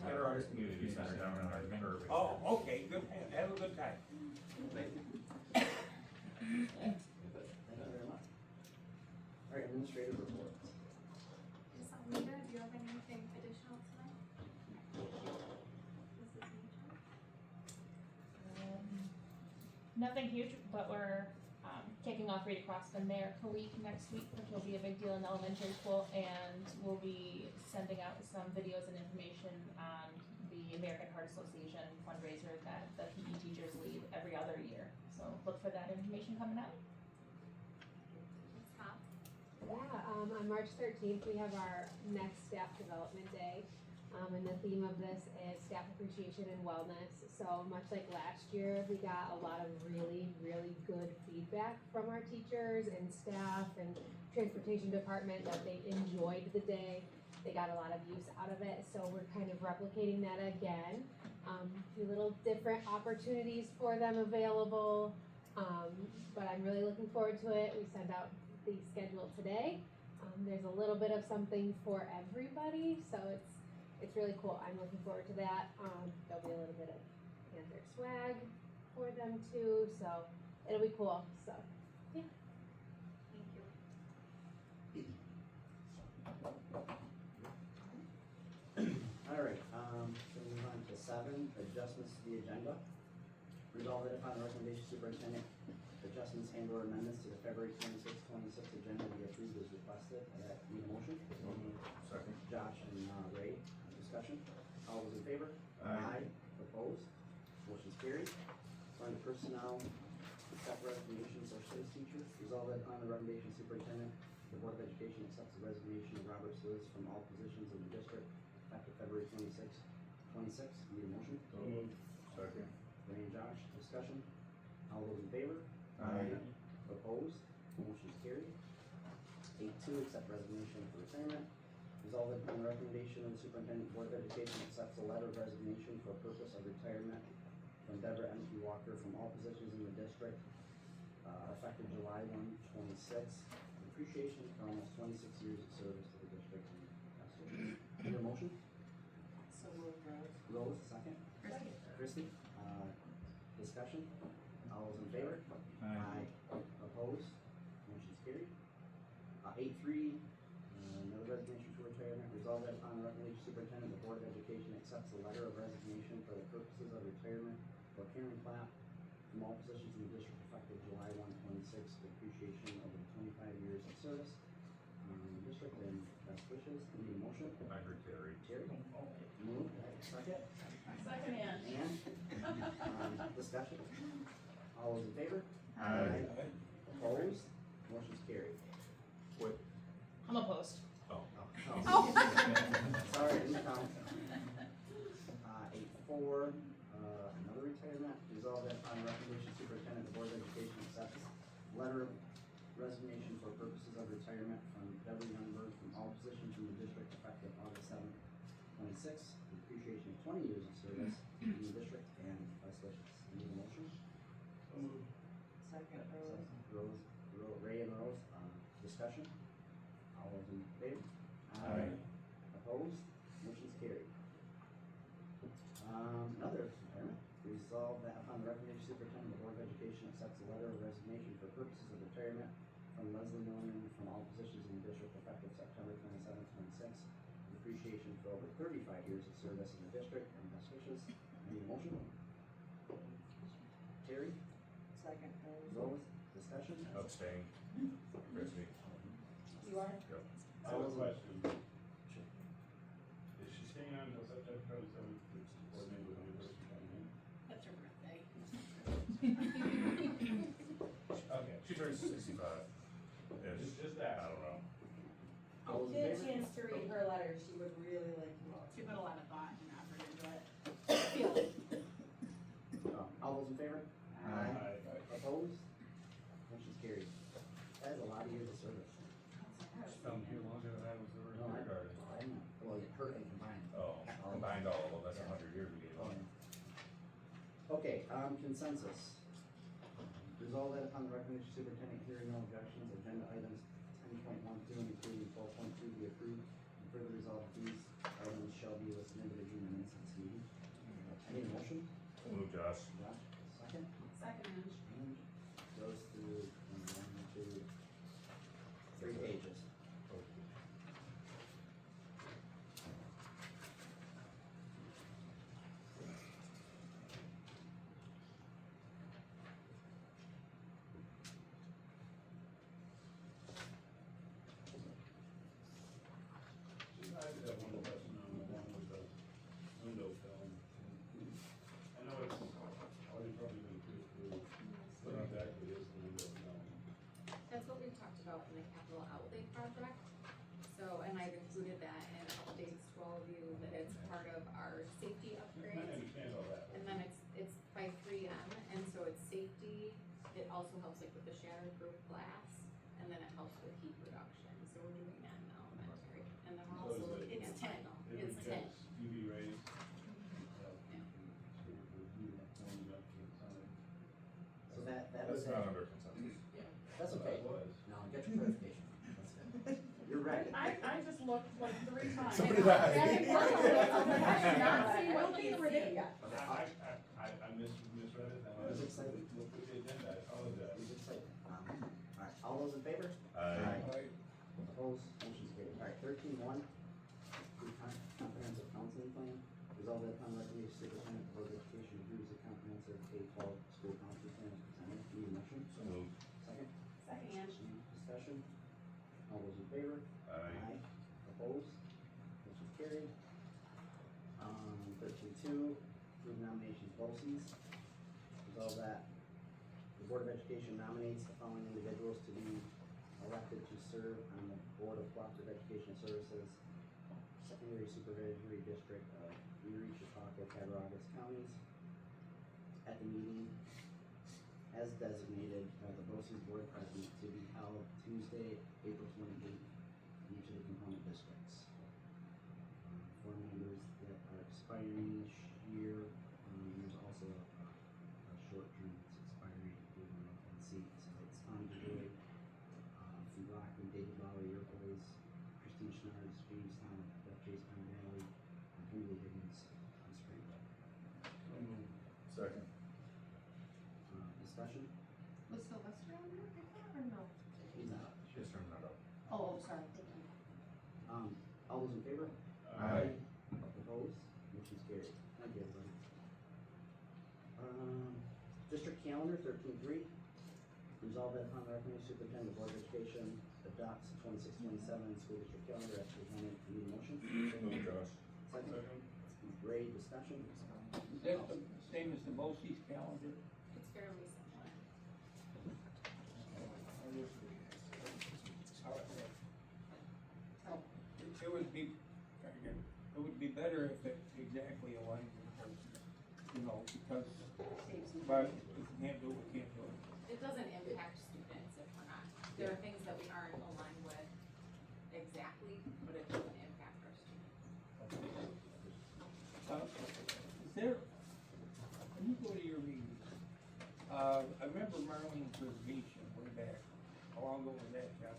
Cater Artist Community Center down in our curve. Oh, okay, good, have a good time. Thank you. Thank you very much. All right, administrative reports. Ms. Almeida, do you have anything additional tonight? Mrs. Meacham? Nothing huge, but we're kicking off Read Across the America Week next week, which will be a big deal in elementary school, and we'll be sending out some videos and information on the the American Heart Association fundraiser that the PE teachers lead every other year. So look for that information coming out. Yeah, on March 13th, we have our next staff development day. And the theme of this is staff appreciation and wellness. So much like last year, we got a lot of really, really good feedback from our teachers and staff and transportation department that they enjoyed the day. They got a lot of use out of it. So we're kind of replicating that again. A few little different opportunities for them available. But I'm really looking forward to it. We send out the schedule today. There's a little bit of something for everybody, so it's really cool. I'm looking forward to that. There'll be a little bit of Panther swag for them too, so it'll be cool. So yeah. Thank you. All right, so we move on to 7, adjustments to the agenda. Resolved that upon the recommendation of superintendent, adjustments and or amendments to the February 26, 26 agenda be approved as requested. Need a motion? Second. Josh and Ray, discussion. All those in favor? Aye. Opposed? Motion's carried. On to personnel, accept resignations of service teacher. Resolved that upon the recommendation of superintendent, the Board of Education accepts the resignation of Robert Sliz from all positions in the district effective February 26, 26. Need a motion? So moved. Second. Ray and Josh, discussion. All those in favor? Aye. Opposed? Motion's carried. 8.2, accept resignation for retirement. Resolved that upon the recommendation of the superintendent, Board of Education accepts a letter of resignation for purpose of retirement from Deborah M. P. Walker from all positions in the district, effective July 1, 26. Appreciation for almost 26 years of service to the district and students. Need a motion? So moved, Rose. Rose, second. Christie, discussion. All those in favor? Aye. Opposed? Motion's carried. 8.3, another resignation for retirement. Resolved that upon the recommendation of superintendent, the Board of Education accepts a letter of resignation for the purposes of retirement for Karen Clapp from all positions in the district effective July 1, 26, with appreciation over the 25 years of service in the district and best wishes. Need a motion? I heard Terry. Terry? Move. Second? Second hand. And, discussion. All those in favor? Aye. Opposed? Motion's carried. What? I'm opposed. Oh. Sorry, didn't count. 8.4, another retirement. Resolved that upon the recommendation of superintendent, the Board of Education accepts letter of resignation for purposes of retirement from Deborah Youngberg from all positions in the district effective August 7, 26. With appreciation of 20 years of service in the district and best wishes. Need a motion? Second, Ray and Rose, discussion. All those in favor? Aye. Opposed? Motion's carried. Another retirement. Resolved that upon the recommendation of superintendent, the Board of Education accepts a letter of resignation for purposes of retirement from Leslie Milliman from all positions in the district effective September 27, 26. With appreciation for over 35 years of service in the district and best wishes. Need a motion? Terry? Second, Rose? Discussion? Abstain. Christie. You are? Yep. I have a question. Is she staying on until September 27th to coordinate with any person coming in? That's her birthday. Okay. She turns 65. Just that. I don't know. All those in Get a favor? chance to read her letter, she would really like you. She put a lot of thought and effort into it. All those in favor? Aye. Opposed? Motion's carried. That is a lot of years of service. She's been here longer than I was ever in No, I kindergarten. know. Well, her and combined. Oh, combined all of them, that's 100 years we gave them. Okay, consensus. Resolve that upon the recommendation of superintendent, hearing no objections, agenda items 10.12 including 12.2 be approved. And further resolve these items shall be listed individually in the minutes of this meeting. I need a motion. Move, Josh. Josh, second. Second. And goes through 1, 2, 3 pages. I did have one question on the one with the window film. you that it's part of our safety I upgrades. understand all that. And then it's by 3M, and so it's safety, it also helps like with the shatterproof glass, and then it helps with heat reduction, so we're doing that in elementary. And then we're So also is it- looking It's at 10. final. It It's 10. rejects UV rays. So that That's was. not under consensus. That's okay. It was. No, get your clarification. That's it. You're right. I just looked like 3 times. Somebody died. Back and forth, I was like, I did not see what they were doing yet. I misread it, and I was excited. looked at the agenda, I apologize. We just like, alright, all those in favor? Aye. Opposed, motion's carried. Alright, 13-1, comprehensive counseling plan. Resolved that upon recommendation of superintendent, the board of education approves the comprehensive K-12 school counseling plan as presented. Need a motion? So moved. Second? Second. Discussion? All those in favor? Aye. Opposed? Motion's carried. 13-2, approve nominations BOCES. Resolve that the Board of Education nominates the following individuals to be elected to serve on the Board of Cooperative Educational Services, Secondary Supervisory District of Erie, Chautauqua, Cattaraugus counties. At the meeting as designated by the BOCES Board President to be held Tuesday, April 28th, in each of the component districts. 4 members that are expiring each year. There's also a short term that's expiring in an open seat. So it's Tom DeWitt, from Brockton, David Lowry, Iroquois, Christine Schnards, Jamestown, Chase Pine Valley, and Kimberly Higgins on Springville. Second. Discussion? Was Sylvester on there, I thought, or no? He's not. Just turn that up. Oh, sorry, thank you. All those in favor? Aye. Opposed? Motion's carried. Thank you, everybody. District calendar 13-3. Resolved that upon the recommendation of the superintendent, the Board of Education adopts 26-27 school district calendar as presented. Need a motion? So moved, Josh. Second. Ray, discussion? Is that the same as the BOCES calendar? It's fairly similar. It would be better if it exactly aligned with BOCES, because, but if we can't do it, we can't do it. It doesn't impact students if we're not, there are things that we aren't aligned with exactly, but it doesn't impact our students. Is there, when you go to your meetings, I remember Marlene's presentation way back, how long ago was that, Jeff?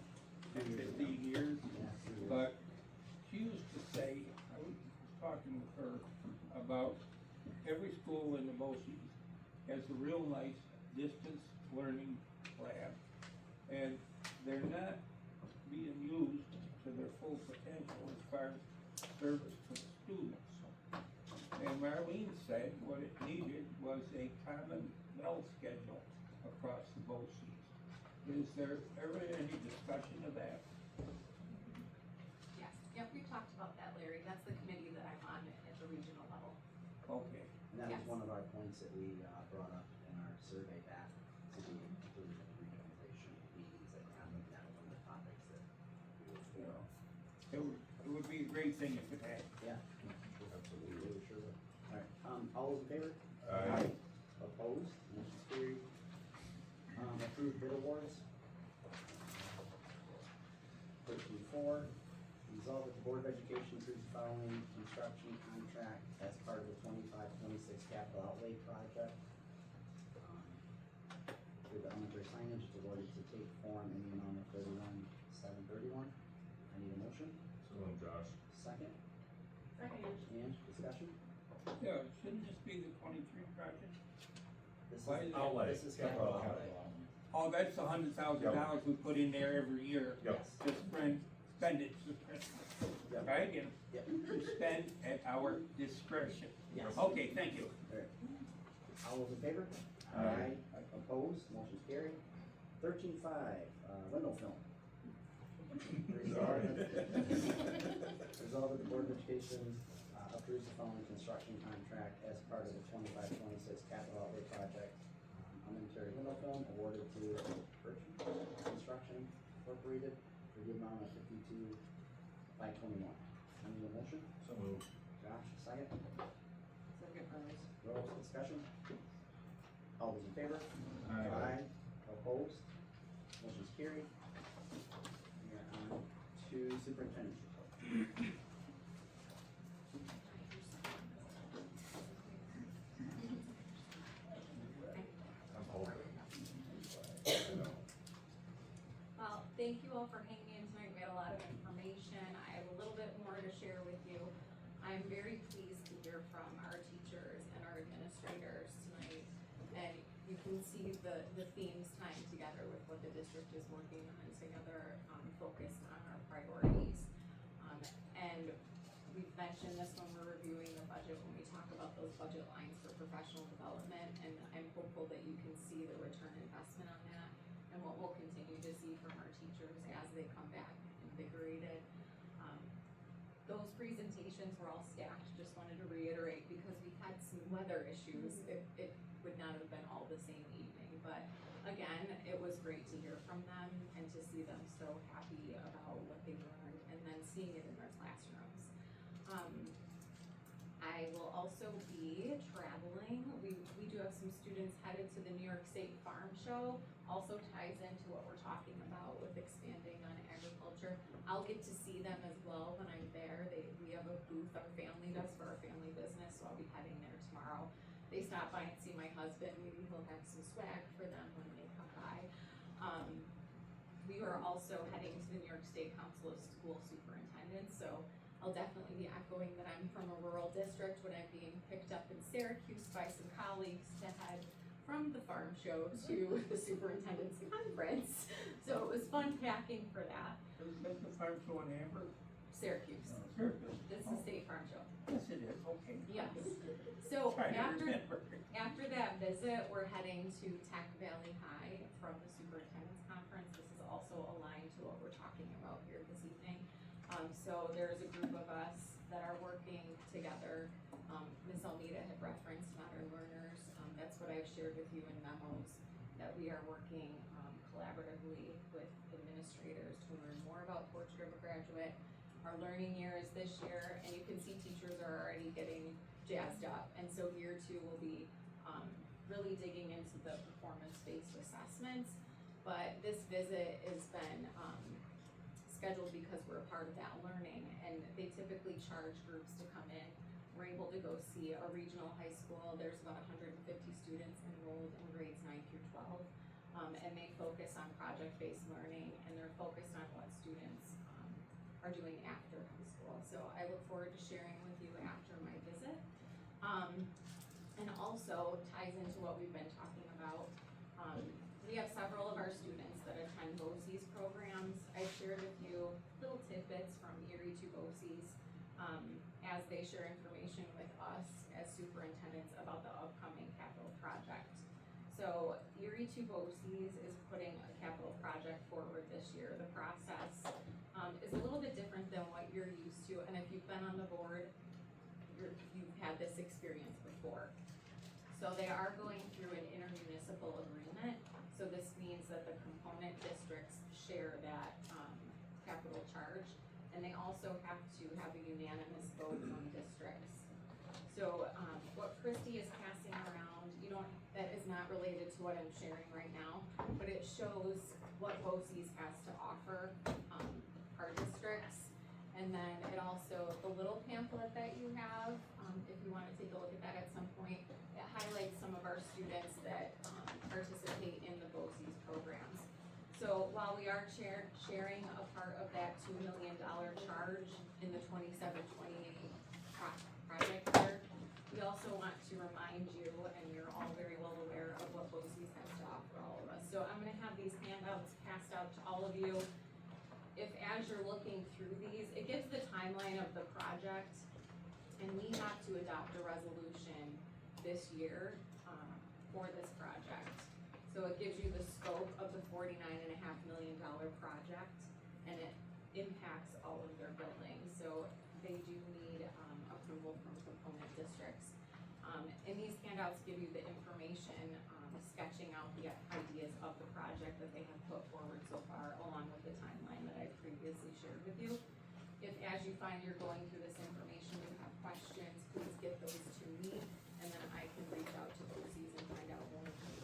15 years? But she used to say, I was talking with her about every school in the BOCES has a real nice distance learning lab, and they're not being used to their full potential as far as service to the students. And Marlene said what it needed was a common bell schedule across the BOCES. Is there ever any discussion of that? Yes, yep, we talked about that, Larry, that's the committee that I'm on at the regional level. Okay. And that was Yes. one of our points that we brought up in our survey back to be included in the regionalization meetings, that that was one of the topics that we were for. It would be a great thing if it had. Yeah. Absolutely. Sure would. Alright, all those in favor? Aye. Opposed? Motion's carried. Approved bid awards. 13-4. Resolved that the Board of Education approves the following construction contract as part of the 25-26 capital outlay project. For the elementary signage, it's awarded to Take Form in the amount of $31,731. I need a motion. So moved, Josh. Second. Second. And discussion? Yeah, shouldn't this be the 23 project? This Why is is it- Outlay. This is capital outlay. Oh, that's the $100,000 we put in there every year. Yep. To spend it, Yep. right, again, Yep. to spend at our discretion. Yes. Okay, thank you. Alright. All those in favor? Aye. Opposed? Motion's carried. 13-5, window film. Sorry. Resolved that the Board of Education approves the following construction contract as part of the 25-26 capital outlay project. Elementary window film awarded to Birch Construction Incorporated for the amount of $52,521. I need a motion. So moved. All those in favor? Aye. Opposed? Motion's carried. We are on to superintendent's report. Well, thank you all for hanging in tonight. We had a lot of information. I have a little bit more to share with you. I'm very pleased to hear from our teachers and our administrators tonight. And you can see the themes tying together with what the district is working on together, focused on our priorities. And we've mentioned this when we're reviewing the budget, when we talk about those budget lines for professional development. And I'm hopeful that you can see the return investment on that and what we'll continue to see from our teachers as they come back invigorated. Those presentations were all stacked, just wanted to reiterate, because we had some weather issues. It would not have been all the same evening, but again, it was great to hear from them and to see them so happy about what they learned and then seeing it in their classrooms. I will also be traveling. We do have some students headed to the New York State Farm Show. Also ties into what we're talking about with expanding on agriculture. I'll get to see them as well when I'm there. We have a booth our family does for our family business, so I'll be heading there tomorrow. They stop by and see my husband. Maybe he'll have some swag for them when they come by. We are also heading to the New York State Council of School Superintendents, so I'll definitely be echoing that I'm from a rural district when I'm being picked up in Syracuse by some colleagues to head from the farm show to the superintendent's conference. So it was fun packing for that. Is that the farm show in Amber? Syracuse. Syracuse. This is the state farm show. Yes, it is, okay. Yes. So Trying to after remember. that visit, we're heading to Tech Valley High from the superintendent's conference. This is also aligned to what we're talking about here this evening. So there's a group of us that are working together. Ms. Almeida had referenced Modern Learners. That's what I've shared with you in memos, that we are working collaboratively with administrators to learn more about Portrait of a Graduate. Our learning year is this year, and you can see teachers are already getting jazzed up. And so year 2 will be really digging into the performance-based assessments. But this visit has been scheduled because we're a part of that learning, and they typically charge groups to come in. We're able to go see a regional high school. There's about 150 students enrolled in grades 9 through 12, and they focus on project-based learning, and they're focused on what students are doing after high school. So I look forward to sharing with you after my visit. And also ties into what we've been talking about. We have several of our students that attend BOCES programs. I shared with you little tidbits from Erie to BOCES as they share information with us as superintendents about the upcoming capital project. So Erie to BOCES is putting a capital project forward this year. The process is a little bit different than what you're used to, and if you've been on the board, you've had this experience before. So they are going through an intermunicipal agreement. So this means that the component districts share that capital charge, and they also have to have a unanimous vote from districts. So what Christy is passing around, that is not related to what I'm sharing right now, but it shows what BOCES has to offer our districts. And then it also, the little pamphlet that you have, if you want to take a look at that at some point, it highlights some of our students that participate in the BOCES programs. So while we are sharing a part of that $2 million charge in the 27-28 project year, we also want to remind you, and you're all very well aware of what BOCES has to offer all of us. So I'm going to have these handouts passed out to all of you. If as you're looking through these, it gives the timeline of the project, and we have to adopt a resolution this year for this project. So it gives you the scope of the $49.5 million project, and it impacts all of their buildings. So they do need approval from component districts. And these handouts give you the information, sketching out the ideas of the project that they have put forward so far, along with the timeline that I previously shared with you. If as you find you're going through this information, you have questions, please get those to me, and then I can reach out to BOCES and find out more information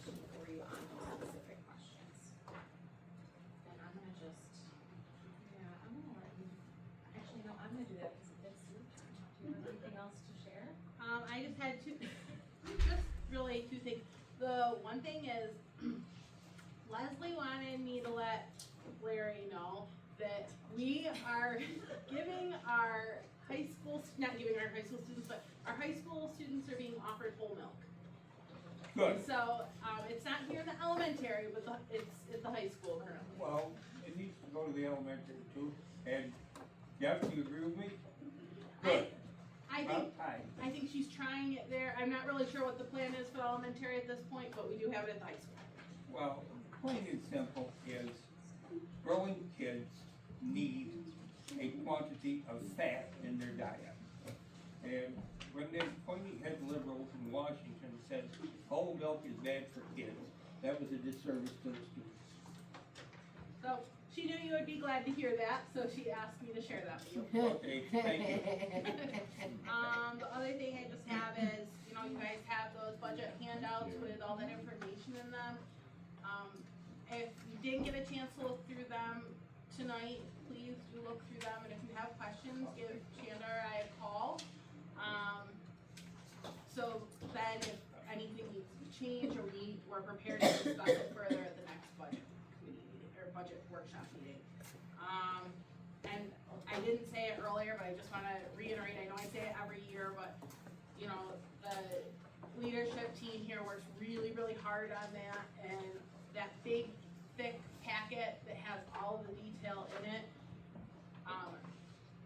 had two, just really two things. The one thing is, Leslie wanted me to let Larry know that we are giving our high school, not giving our high school students, but our high school students are being offered whole milk. Good. So, it's not here in the elementary, but it's at the high school currently. Well, it needs to go to the elementary too, and Jeff, do you agree with me? Good. I think she's trying it there. I'm not really sure what the plan is for elementary at this point, but we do have it at the high school. Well, plain and simple is, growing kids need a quantity of fat in their diet. And when the pointy head liberals in Washington said whole milk is bad for kids, that was a disservice to the students. So, she knew you would be glad to hear that, so she asked me to share that with you. Okay, thank you. The other thing I just have is, you know, you guys have those budget handouts with all that information in them. If you didn't get a chance to look through them tonight, please do look through them, and if you have questions, give Shanda or I a call. So then if anything needs to be changed, or we're prepared to discuss it further at the next budget committee meeting, or budget workshop meeting. And I didn't say it earlier, but I just wanna reiterate, I know I say it every year, but, you know, the leadership team here works really, really hard on that, and that big, thick packet that has all of the detail in it.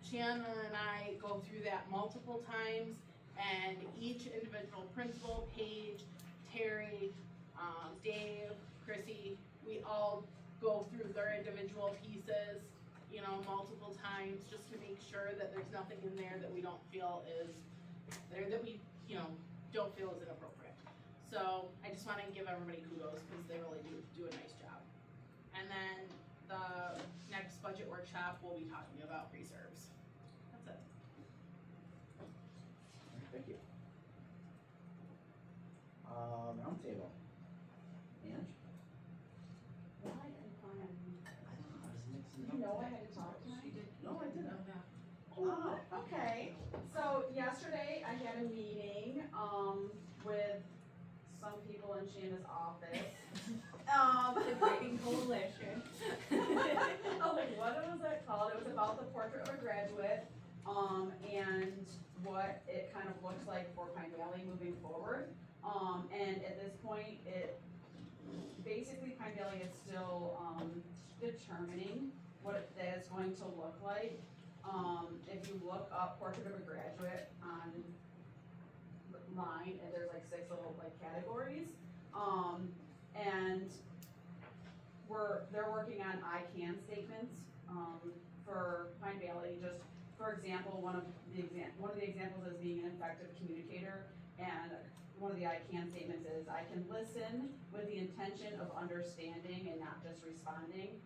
Shannon and I go through that multiple times, and each individual principal, Paige, Terry, Dave, Chrissy, we all go through their individual pieces, you know, multiple times, just to make sure that there's nothing in there that we don't feel is, there that we, you know, don't feel is inappropriate. So I just wanna give everybody kudos, because they really do a nice job. And then the next budget workshop, we'll be talking about reserves. That's it. Thank you. Roundtable. Ange? Why did I plan? I don't know, I was mixing Did you know I had to talk tonight? No, I didn't. Oh, okay. So yesterday I had a meeting, with some people in Shanna's office. The Grading Coalition. Oh, like, what was that called? It was about the portrait of a graduate, and what it kind of looks like for Pine Valley moving forward. And at this point, basically Pine Valley is still, determining what that is going to look like. If you look up portrait of a graduate online, and there's like 6 little like categories. And they're working on I can statements, for Pine Valley. Just for example, one of the examples is being an effective communicator, and one of the I can statements is, I can listen with the intention of understanding and not just responding.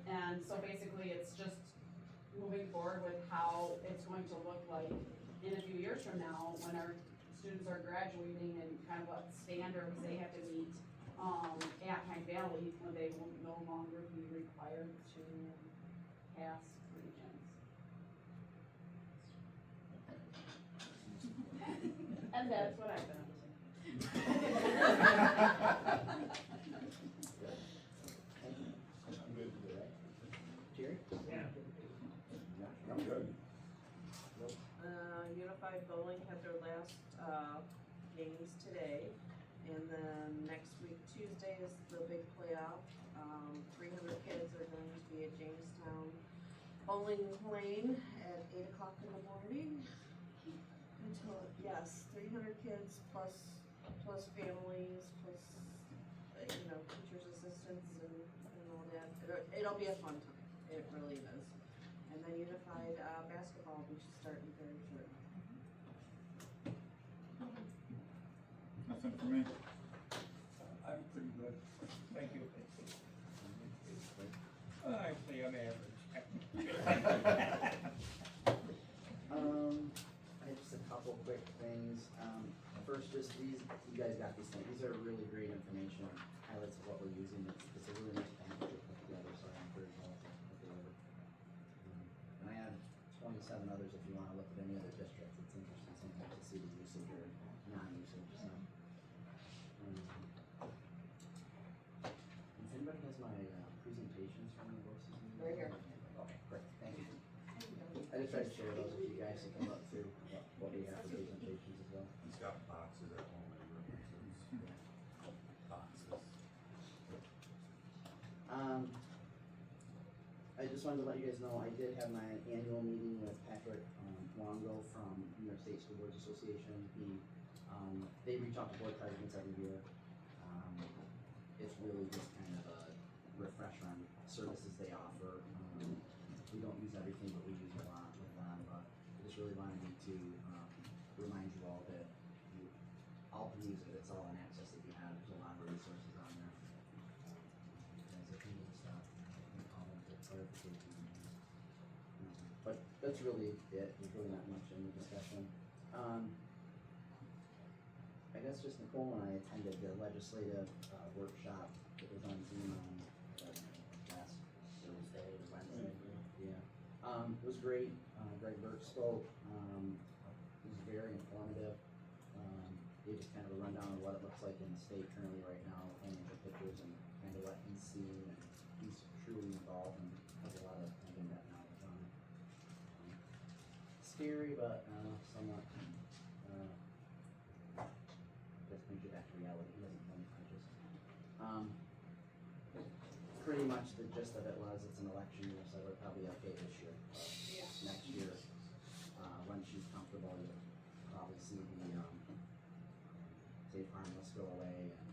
And so basically it's just moving forward with how it's going to look like in a few years from now, when our students are graduating, and kind of what standards they have to meet at Pine Valley, when they will no longer be required to pass regions. And that's what I've been up I'm good with that. Jerry? Yeah. I'm good. Unified Bowling had their last, games today, and then next week, Tuesday is the big playoff. 300 kids are going to be at Jamestown Bowling Lane at 8 o'clock in the morning. Until, yes, 300 kids plus families, plus, you know, teachers' assistants and all that. It'll be a fun time, it really is. And then Unified, basketball, which is starting very shortly. Nothing for me. I'm pretty good, thank you. I'd say I'm average. I have just a couple quick things. First, just these, you guys got these things. These are really great information, highlights of what we're using. It's a really nice package to put together, so I encourage you all to look it over. And I have 27 others if you wanna look at any other districts. It's interesting sometimes to see the usage or Right here. Okay, great, thank you. I just tried to share those with you guys to come up through what we have for presentations as well. He's got boxes at home that he references. Boxes. I just wanted to let you guys know, I did have my annual meeting with Patrick Longo from New York State School Boards Association. They reach out to board presidents every year. It's really just kind of a refresher on services they offer. We don't use everything, but we use a lot with them. But I just really wanted me to remind you all that you all can use it. It's all an access that you have. There's a lot of resources on there. As if you need stuff, you can call them for clarification. But that's really it. There's really not much in the discussion. I guess just Nicole and I attended the legislative workshop that was on Zoom on last Thursday or Wednesday. Yeah. It was great. Greg Burke spoke. It was very informative. Gave us kind of a rundown of what it looks like in the state currently right now, financial pictures and kind of what he's seen. And he's truly involved and has a lot of in-depth knowledge on it. Scary, but somewhat. Just brings you back to reality. He doesn't feel conscious. Pretty much the gist of it was it's an election year, so we're probably okay this year. Next year, when she's comfortable, you'll probably see the safe harmless go away and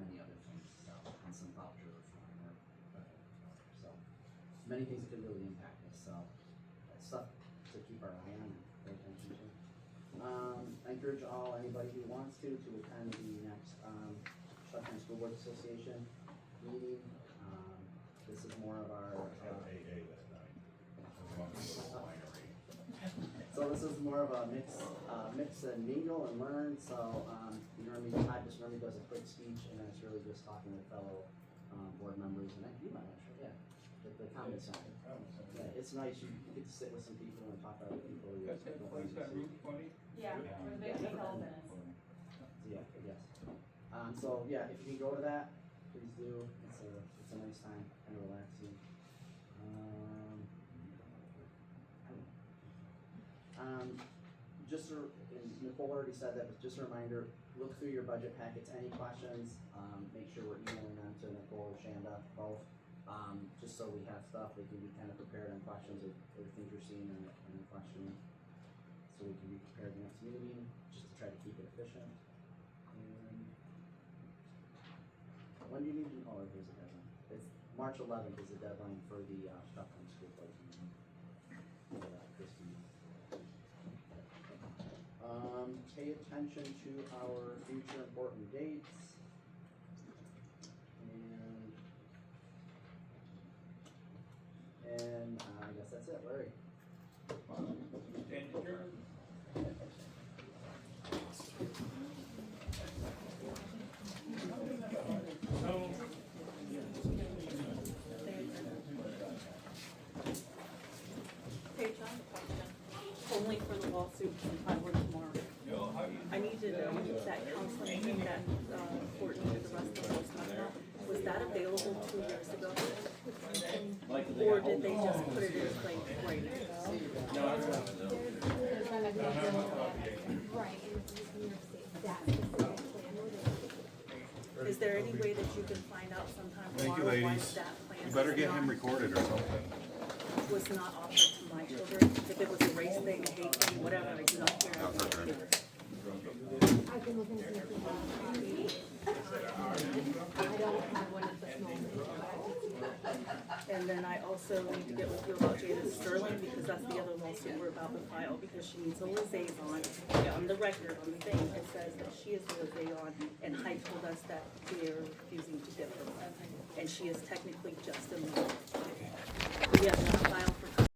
many other things. So, and some voucher reform so many things that could really impact us. So that's stuff to keep our eye on and pay attention to. I encourage anybody who wants to attend the next Shutdown School Board Association meeting. This is more of our so this is more of a mix and mingle and learn. So Todd just normally does a quick speech, and then it's really just talking with fellow board members. And you might actually, yeah, the comment center. Yeah, it's nice. You get to sit with some people and talk to other people. That's that place, that Route 20? Yeah, where they take all this. Yeah, yes. So yeah, if you can go to that, please do. It's a nice time, kind of relaxing. And Nicole already said that, but just a reminder, look through your budget packets. Any questions, make sure we're emailing them to Nicole or Shanda, both. Just so we have stuff, they can be kind of prepared on questions or things you're seeing and questioning. So we can be prepared the next meeting, just to try to keep it efficient. And when do you need to, oh, here's the deadline. It's March 11th is the deadline for the Stockholm School Board meeting. Pay attention to our future important dates. And I guess that's it, Larry. Stand adjourned. Hey, John, only for the lawsuit from Highward tomorrow. I need to know that counseling that Courtney and the rest of us talked about, was that available 2 years ago? Or did they just put it in place right now? Right, and it's New York State, that specific plan. Is there any way that you can find out sometime Thank you, tomorrow why ladies. that plan You better was get him not- recorded or something. was not offered to my children? If it was a race thing, a hate thing, whatever, I do not care. I've heard that. I can look into it. I don't have one at this moment. And then I also need to get with you about Jada Sterling, because that's the other lawsuit we're about to file, because she needs a liaison. On the record, on the thing, it says that she is the liaison, and Hyde told us that they are refusing to give her one. And she is technically just a member. We have not filed